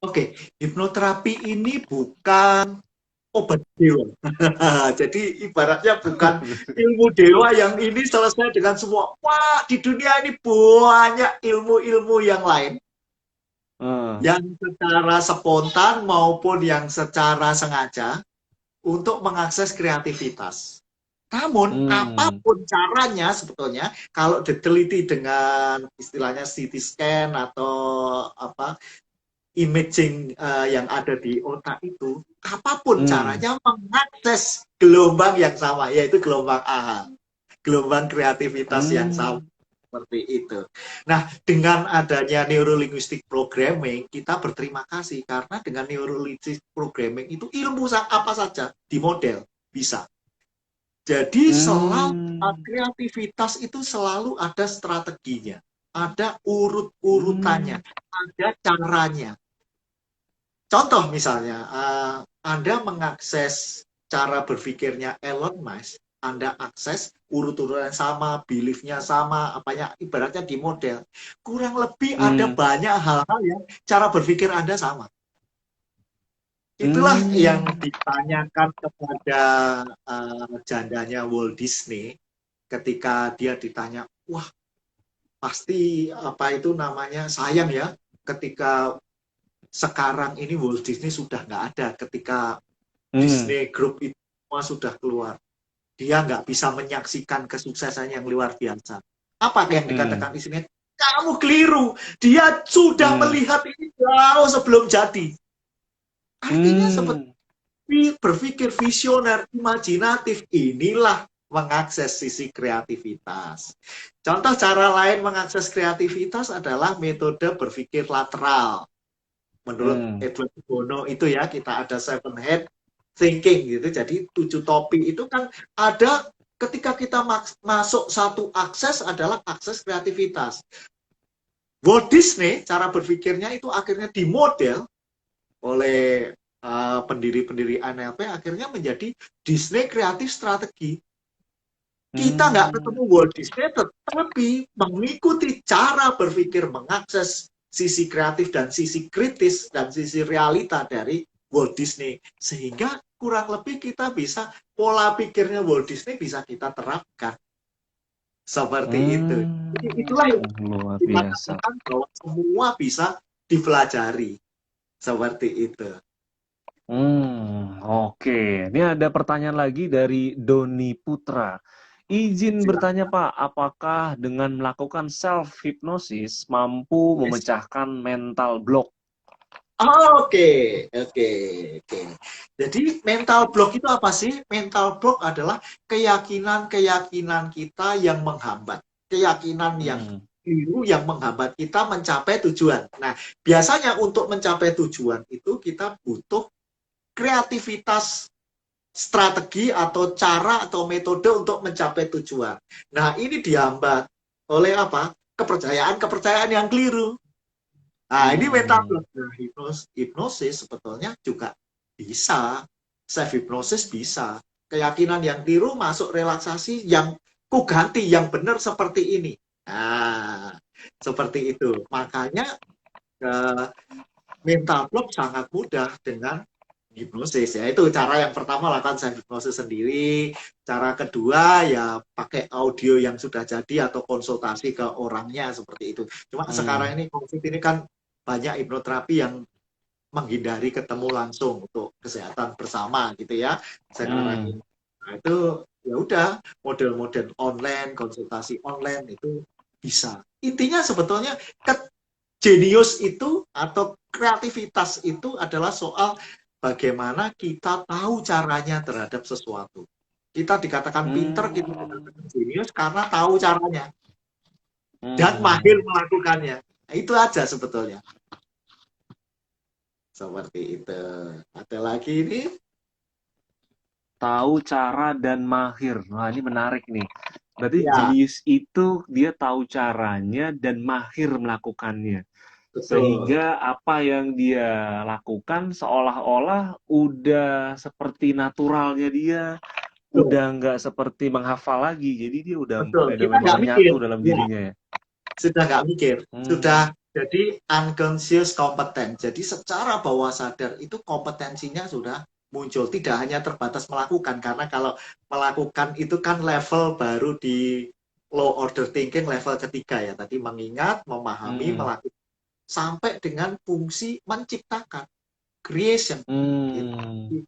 Oke, hipnoterapi ini bukan obat dewa. Jadi ibaratnya bukan ilmu dewa yang ini selesai dengan semua. Wah, di dunia ini banyak ilmu-ilmu yang lain Eh, yang secara spontan maupun yang secara sengaja untuk mengakses kreativitas. Namun, hmm, apapun caranya sebetulnya, kalau diteliti dengan istilahnya CT scan atau apa imaging yang ada di otak itu, apapun hmm, caranya mengakses gelombang yang sama, yaitu gelombang AHA, gelombang kreativitas yang sama. hmm, Seperti itu. Nah, dengan adanya neurolinguistic programming, kita berterima kasih karena dengan neurolinguistic programming itu ilmu apa saja di model bisa. Jadi selalu hmm, kreativitas itu selalu ada strateginya, ada hmm, urut-urutannya, ada caranya. Contoh misalnya, Anda mengakses cara berpikirnya Elon Musk, Anda akses urut-urutan sama, belief-nya sama, apanya ibaratnya di model. Kurang lebih ada hmm, banyak hal-hal yang cara berpikir Anda sama. Itulah yang hmm, ditanyakan kepada jandanya Walt Disney ketika dia ditanya, wah pasti apa itu namanya sayang ya ketika sekarang ini Walt Disney sudah nggak ada ketika hmm, Disney Group itu semua sudah keluar. Dia nggak bisa menyaksikan kesuksesan yang luar biasa. Apa yang hmm, dikatakan istrinya? Kamu keliru. Dia sudah hmm, melihat ini jauh sebelum jadi. Artinya seperti hmm, berpikir visioner, imajinatif. Inilah mengakses sisi kreativitas. Contoh cara lain mengakses kreativitas adalah metode berpikir lateral. Menurut hmm, Edward Bono itu ya, kita ada seven head thinking gitu. Jadi 7 topi itu kan ada ketika kita masuk satu akses adalah akses kreativitas. Walt Disney cara berpikirnya itu akhirnya dimodel oleh pendiri-pendiri NLP akhirnya menjadi Disney Creative Strategy. Kita nggak hmm, ketemu Walt Disney, tetapi mengikuti cara berpikir mengakses sisi kreatif dan sisi kritis dan sisi realita dari Walt Disney. Sehingga kurang lebih kita bisa, pola pikirnya Walt Disney bisa kita terapkan. Seperti itu. Jadi itulah yang luar kita biasa. katakan bahwa semua bisa dipelajari. Seperti itu. Oke. Ini ada pertanyaan lagi dari Doni Putra. Izin bertanya, Silakan. Pak, apakah dengan melakukan self hypnosis mampu Yes. memecahkan mental block? Oke, oke, oke. Jadi mental block itu apa sih? Mental block adalah keyakinan-keyakinan kita yang menghambat, keyakinan yang Hmm, keliru yang menghambat kita mencapai tujuan. Nah, biasanya untuk mencapai tujuan itu kita butuh kreativitas strategi atau cara atau metode untuk mencapai tujuan. Nah, ini dihambat oleh apa? Kepercayaan-kepercayaan yang keliru. Nah, ini mental hmm, block. Nah, hipnosis sebetulnya juga bisa. Self hipnosis bisa. Keyakinan yang tiru masuk relaksasi yang ku ganti yang benar seperti ini. Nah, seperti itu. Makanya eh, mental block sangat mudah dengan hipnosis ya. Itu cara yang pertama lakukan self hipnosis sendiri. Cara kedua ya pakai audio yang sudah jadi atau konsultasi ke orangnya seperti itu. Cuma sekarang hmm, ini COVID ini kan banyak hipnoterapi yang menghindari ketemu langsung untuk kesehatan bersama gitu ya sekarang Hmm. ini. Nah, itu ya udah model-model online, konsultasi online itu bisa. Intinya sebetulnya jenius itu atau kreativitas itu adalah soal bagaimana kita tahu caranya terhadap sesuatu. Kita dikatakan pinter, kita Hmm. dikatakan jenius karena tahu caranya dan mahir Hmm. melakukannya. Nah, itu aja sebetulnya. Seperti itu. Ada lagi ini? Tahu cara dan mahir. Wah, ini menarik nih. Berarti Ya, jenius itu dia tahu caranya dan mahir melakukannya. betul. Sehingga apa yang dia lakukan seolah-olah udah seperti naturalnya dia, Betul. udah nggak seperti menghafal lagi. Jadi dia udah Betul. Kita memang nggak mikir. menyatu dalam Ya, dirinya ya. sudah nggak mikir. Sudah Hmm. jadi unconscious kompeten. Jadi secara bawah sadar itu kompetensinya sudah muncul. Tidak hanya terbatas melakukan. Karena kalau melakukan itu kan level baru di low order thinking level ketiga ya. Tadi mengingat, memahami, Hmm. melakukan. Sampai dengan fungsi menciptakan. Creation. Hmm.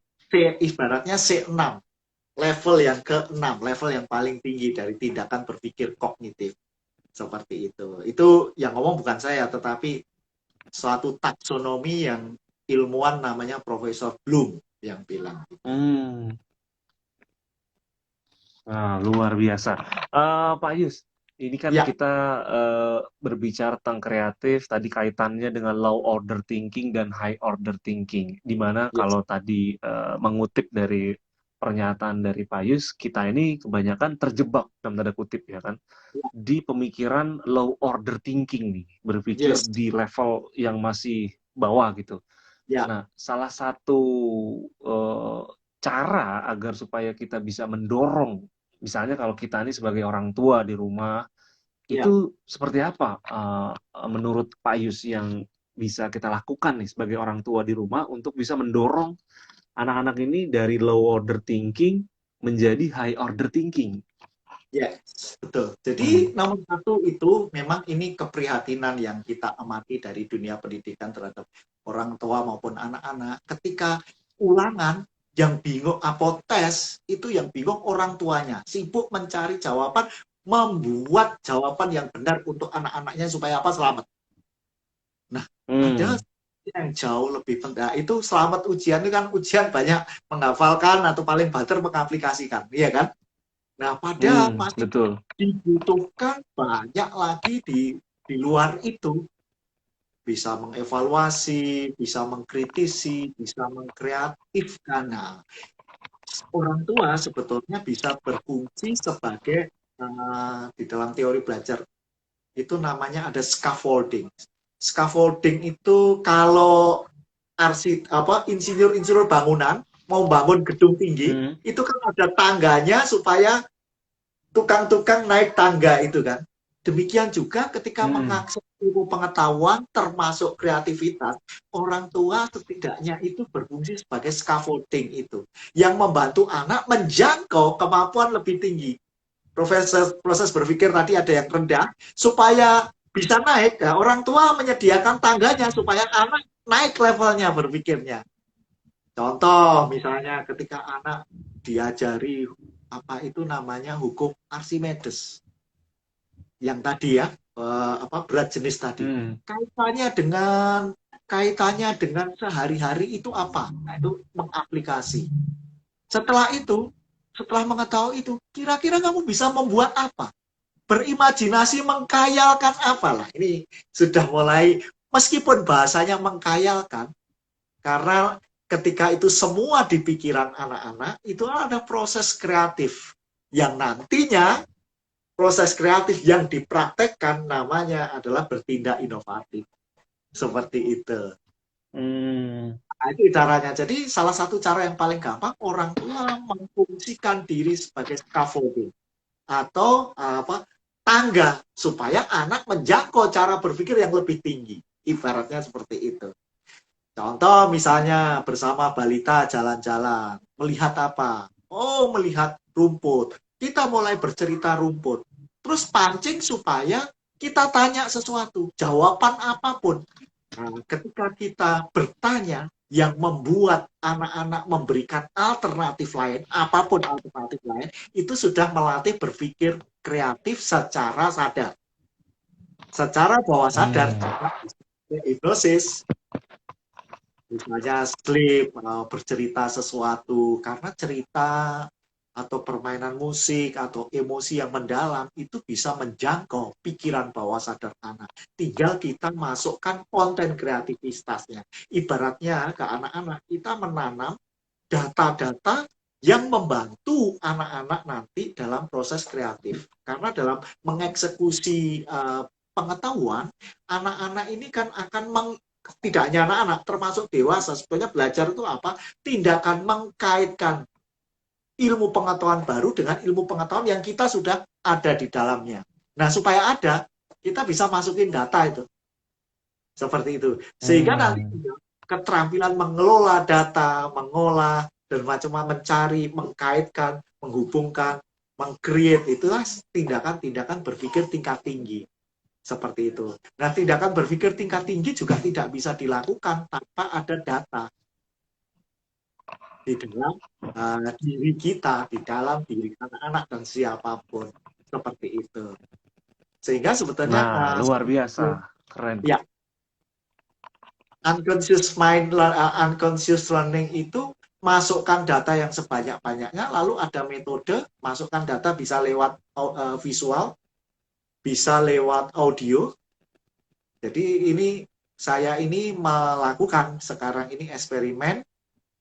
Ibaratnya C6. Level yang ke-6. Level yang paling tinggi dari tindakan berpikir kognitif. Seperti itu. Itu yang ngomong bukan saya, tetapi suatu taksonomi yang ilmuwan namanya Profesor Bloom yang bilang. Hmm. Nah, luar biasa. Pak Yus, ini kan Ya, kita berbicara tentang kreatif, tadi kaitannya dengan low order thinking dan high order thinking. Di mana yes. kalau tadi mengutip dari pernyataan dari Pak Yus, kita ini kebanyakan terjebak dalam tanda kutip ya kan, di pemikiran low order thinking nih, berpikir Yes. di level yang masih bawah gitu. Ya, Nah, salah satu eh, cara agar supaya kita bisa mendorong, misalnya kalau kita ini sebagai orang tua di rumah, itu ya. seperti apa menurut Pak Yus yang bisa kita lakukan nih sebagai orang tua di rumah untuk bisa mendorong anak-anak ini dari low order thinking menjadi high order thinking? Yes, betul. Jadi Hmm. nomor satu itu memang ini keprihatinan yang kita amati dari dunia pendidikan terhadap orang tua maupun anak-anak. Ketika ulangan yang bingung apa tes itu yang bingung orang tuanya, sibuk mencari jawaban, membuat jawaban yang benar untuk anak-anaknya supaya apa selamat. Nah, ada Hmm. yang jauh lebih penting. Nah, itu selamat ujian itu kan ujian banyak menghafalkan atau paling banter mengaplikasikan, iya kan? Nah, padahal Hmm, masih betul. dibutuhkan banyak lagi di luar itu. Bisa mengevaluasi, bisa mengkritisi, bisa mengkreatifkan. Nah, orang tua sebetulnya bisa berfungsi sebagai di dalam teori belajar itu namanya ada scaffolding. Scaffolding itu kalau insinyur-insinyur bangunan mau bangun gedung tinggi, Hmm. itu kan ada tangganya supaya tukang-tukang naik tangga itu kan. Demikian juga ketika Hmm. mengakses ilmu pengetahuan termasuk kreativitas, orang tua setidaknya itu berfungsi sebagai scaffolding itu yang membantu anak menjangkau kemampuan lebih tinggi. Proses berpikir tadi ada yang rendah supaya bisa naik. Nah, orang tua menyediakan tangganya supaya anak naik levelnya berpikirnya. Contoh misalnya ketika anak diajari apa itu namanya hukum Archimedes yang tadi ya berat jenis tadi Hmm. kaitannya dengan sehari-hari itu apa? Nah, itu mengaplikasi. Setelah itu, setelah mengetahui itu, kira-kira kamu bisa membuat apa? Berimajinasi mengkayalkan apalah. Ini sudah mulai meskipun bahasanya mengkayalkan karena ketika itu semua di pikiran anak-anak, itu ada proses kreatif yang nantinya proses kreatif yang dipraktekkan namanya adalah bertindak inovatif. Seperti itu. Hmm. Nah, itu caranya. Jadi salah satu cara yang paling gampang orang tua memfungsikan diri sebagai scaffolding atau tangga supaya anak menjangkau cara berpikir yang lebih tinggi. Ibaratnya seperti itu. Contoh misalnya bersama balita jalan-jalan, melihat apa? Oh, melihat rumput. Kita mulai bercerita rumput. Terus pancing supaya kita tanya sesuatu, jawaban apapun. Nah, ketika kita bertanya, yang membuat anak-anak memberikan alternatif lain, apapun alternatif lain, itu sudah melatih berpikir kreatif secara sadar. Secara bawah sadar, Hmm. hipnosis, misalnya sleep, bercerita sesuatu, karena cerita atau permainan musik atau emosi yang mendalam itu bisa menjangkau pikiran bawah sadar anak. Tinggal kita masukkan konten kreativitasnya. Ibaratnya ke anak-anak, kita menanam data-data yang membantu anak-anak nanti dalam proses kreatif. Karena dalam mengeksekusi pengetahuan, anak-anak ini kan akan tidak hanya anak-anak, termasuk dewasa, sebetulnya belajar itu apa? Tindakan mengkaitkan ilmu pengetahuan baru dengan ilmu pengetahuan yang kita sudah ada di dalamnya. Nah, supaya ada, kita bisa masukin data itu. Seperti itu. Sehingga nanti Hmm. keterampilan mengelola data, mengolah, dan macam-macam mencari, mengkaitkan, menghubungkan, mengcreate, itulah tindakan-tindakan berpikir tingkat tinggi. Seperti itu. Nah, tindakan berpikir tingkat tinggi juga tidak bisa dilakukan tanpa ada data di dalam diri kita, di dalam diri anak-anak dan siapapun. Seperti itu. Sehingga sebetulnya Nah, luar biasa. Keren. ya, unconscious learning itu masukkan data yang sebanyak-banyaknya, lalu ada metode, masukkan data bisa lewat visual, bisa lewat audio. Jadi saya ini melakukan sekarang ini eksperimen,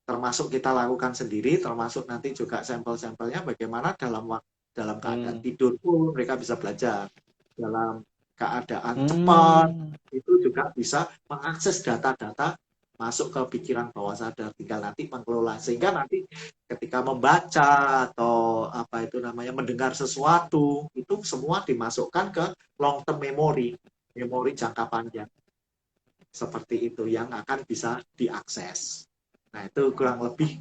termasuk kita lakukan sendiri, termasuk nanti juga sampel-sampelnya bagaimana dalam keadaan Hmm. tidur pun mereka bisa belajar, dalam keadaan cepat Hmm. itu juga bisa mengakses data-data masuk ke pikiran bawah sadar, tinggal nanti mengelola, sehingga nanti ketika membaca atau apa itu namanya mendengar sesuatu itu semua dimasukkan ke long term memory, memori jangka panjang, seperti itu yang akan bisa diakses. Nah, itu kurang lebih.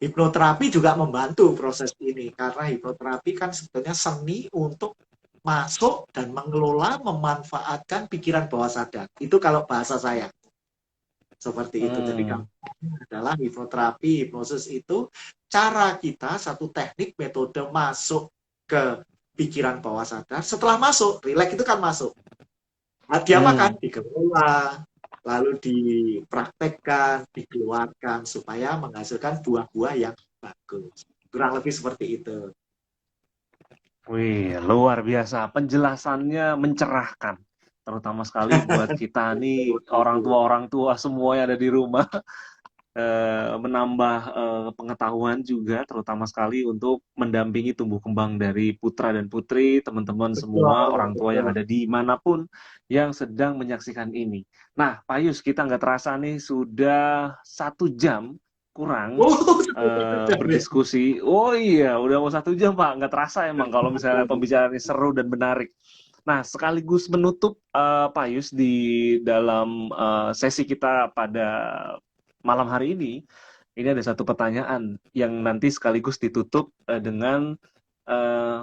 Hipnoterapi juga membantu proses ini, karena hipnoterapi kan sebetulnya seni untuk masuk dan mengelola, memanfaatkan pikiran bawah sadar. Itu kalau bahasa saya. Seperti itu. Jadi Hmm. adalah hipnoterapi, hipnosis itu cara kita, satu teknik, metode masuk ke pikiran bawah sadar. Setelah masuk, rileks itu kan masuk. Nah, diapakan? Hmm. Dikelola, lalu dipraktekkan, dikeluarkan supaya menghasilkan buah-buah yang bagus. Kurang lebih seperti itu. Wih, luar biasa. Penjelasannya mencerahkan. Terutama sekali buat kita nih, orang tua semua yang ada di rumah. Menambah pengetahuan juga, terutama sekali untuk mendampingi tumbuh kembang dari putra dan putri, teman-teman semua, Betul, orang tua yang betul. ada di manapun yang sedang menyaksikan ini. Nah, Pak Yus, kita nggak terasa nih sudah 1 jam kurang Oh, satu jam ya. berdiskusi. Oh iya, udah mau 1 jam, Pak. Nggak terasa emang kalau misalnya pembicaraan ini seru dan menarik. Nah, sekaligus menutup Pak Yus di dalam sesi kita pada malam hari ini ada satu pertanyaan yang nanti sekaligus ditutup dengan eh,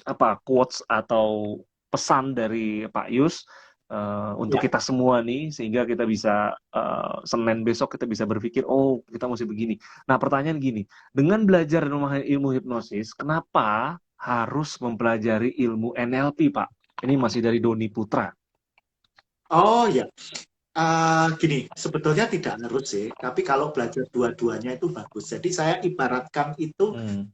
apa quotes atau pesan dari Pak Yus untuk Ya. kita semua nih sehingga kita bisa Senin besok kita bisa berpikir oh kita mesti begini. Nah pertanyaan gini, dengan belajar dan memahami ilmu hipnosis, kenapa harus mempelajari ilmu NLP Pak? Ini masih dari Doni Putra. Oh ya. Gini, sebetulnya tidak harus sih, tapi kalau belajar dua-duanya itu bagus. Jadi saya ibaratkan itu, Hmm.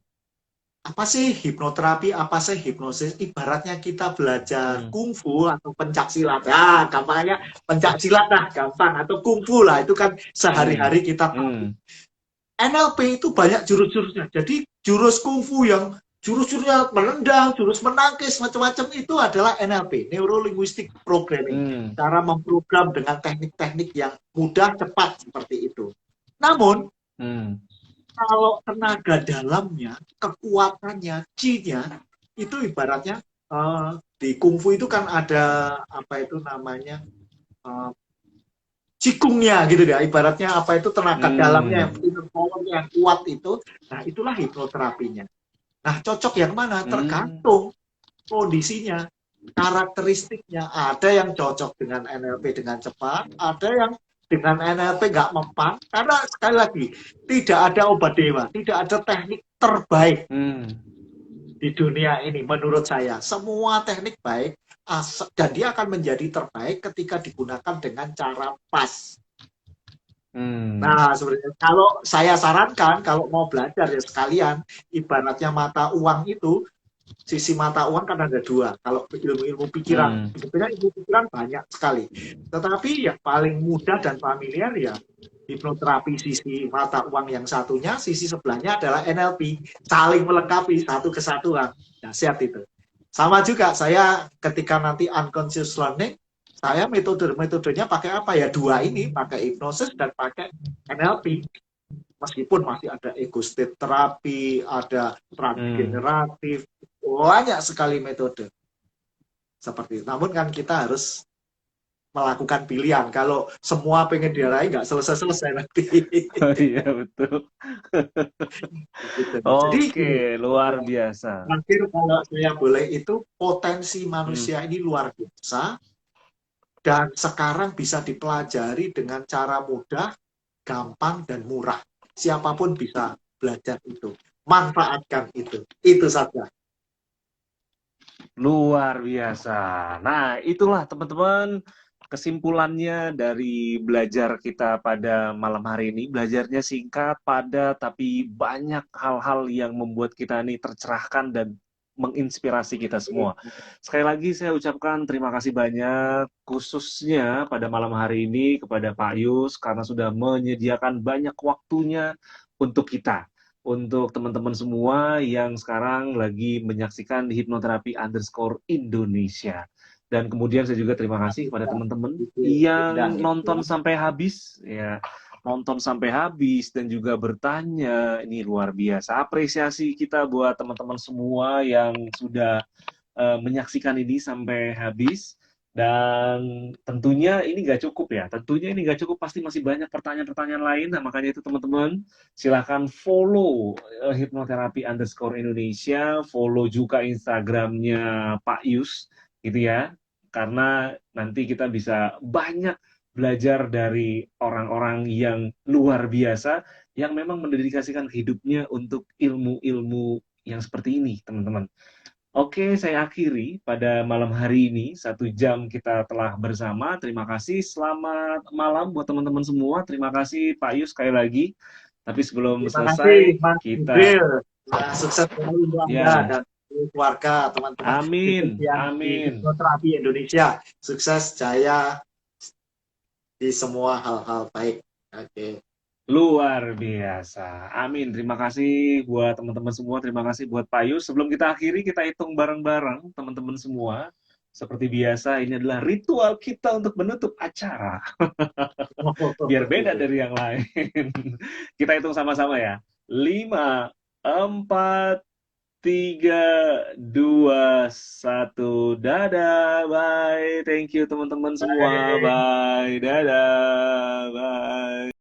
apa sih hipnoterapi, apa sih hipnosis? Ibaratnya kita belajar Hmm. kungfu atau pencak silat. Ya, gampangnya pencak silat lah, gampang. Atau kungfu lah, itu kan Hmm. sehari-hari kita pakai. Hmm. NLP itu banyak jurus-jurusnya. Jadi jurus kungfu yang jurus-jurusnya menendang, jurus menangkis, macam-macam itu adalah NLP, Neuro Linguistic Programming. Hmm. Cara memprogram dengan teknik-teknik yang mudah, cepat seperti itu. Namun, Hmm. kalau tenaga dalamnya, kekuatannya, chi-nya, itu ibaratnya di kungfu itu kan ada apa itu namanya uh, cikungnya gitu ya, ibaratnya apa itu tenaga dalamnya, Hmm. inner power yang kuat itu, nah itulah hipnoterapinya. Nah cocok yang mana Hmm. tergantung kondisinya. karakteristiknya. Ada yang cocok dengan NLP dengan cepat, ada yang dengan NLP nggak mempan. Karena sekali lagi, tidak ada obat dewa, tidak ada teknik terbaik Hmm. di dunia ini menurut saya. Semua teknik baik dan dia akan menjadi terbaik ketika digunakan dengan cara pas. Nah, sebenarnya kalau saya sarankan kalau mau belajar ya sekalian, ibaratnya mata uang itu, sisi mata uang kan ada dua. Kalau ilmu-ilmu pikiran, Hmm. sebetulnya ilmu pikiran banyak sekali. Tetapi yang paling mudah dan familiar ya hipnoterapi sisi mata uang yang satunya, sisi sebelahnya adalah NLP. Saling melengkapi satu kesatuan. Dahsyat itu. Sama juga saya ketika nanti unconscious learning, saya metodenya pakai apa ya? Dua ini, pakai hipnosis dan pakai NLP. Meskipun masih ada ego state terapi, ada transgeneratif, banyak sekali metode seperti itu. Namun kan kita harus melakukan pilihan. Kalau semua pengen diraih, nggak selesai-selesai nanti. Oh iya betul. Gitu. Jadi Oke, gini, luar biasa. terakhir kalau saya boleh itu potensi Hmm. manusia ini luar biasa dan sekarang bisa dipelajari dengan cara mudah, gampang dan murah. Siapapun bisa belajar itu. Manfaatkan itu. Itu saja. Luar biasa. Nah, itulah teman-teman kesimpulannya dari belajar kita pada malam hari ini. Belajarnya singkat, padat, tapi banyak hal-hal yang membuat kita ini tercerahkan dan menginspirasi kita semua. Sekali lagi saya ucapkan terima kasih banyak khususnya pada malam hari ini kepada Pak Yus karena sudah menyediakan banyak waktunya untuk kita, untuk teman-teman semua yang sekarang lagi menyaksikan di Hipnoterapi underscore Indonesia. Dan kemudian saya juga terima kasih kepada teman-teman yang nonton sampai habis, ya, nonton sampai habis dan juga bertanya. Ini luar biasa. Apresiasi kita buat teman-teman semua yang sudah menyaksikan ini sampai habis. Dan tentunya ini nggak cukup ya. Tentunya ini nggak cukup, pasti masih banyak pertanyaan-pertanyaan lain. Nah, makanya itu teman-teman, silahkan follow hipnoterapi underscore Indonesia, follow juga Instagramnya Pak Yus, gitu ya. Karena nanti kita bisa banyak belajar dari orang-orang yang luar biasa, yang memang mendedikasikan hidupnya untuk ilmu-ilmu yang seperti ini, teman-teman. Oke, saya akhiri pada malam hari ini. 1 jam kita telah bersama. Terima kasih. Selamat malam buat teman-teman semua. Terima kasih Pak Yus sekali lagi. Tapi sebelum Terima kasih, selesai, Mas kita Jibril. Nah, sukses selalu untuk Anda ya, dan keluarga, teman-teman amin, yang di amin. hipnoterapi Indonesia. Sukses, jaya di semua hal-hal baik. Oke. Luar biasa. Amin. Terima kasih buat teman-teman semua. Terima kasih buat Pak Yus. Sebelum kita akhiri, kita hitung bareng-bareng teman-teman semua. Seperti biasa, ini adalah ritual kita untuk menutup acara. Biar beda dari yang lain. Kita hitung sama-sama ya. 5, 4, 3, 2, 1. Dadah, bye. Thank you teman-teman semua. Baik. Bye. Dadah.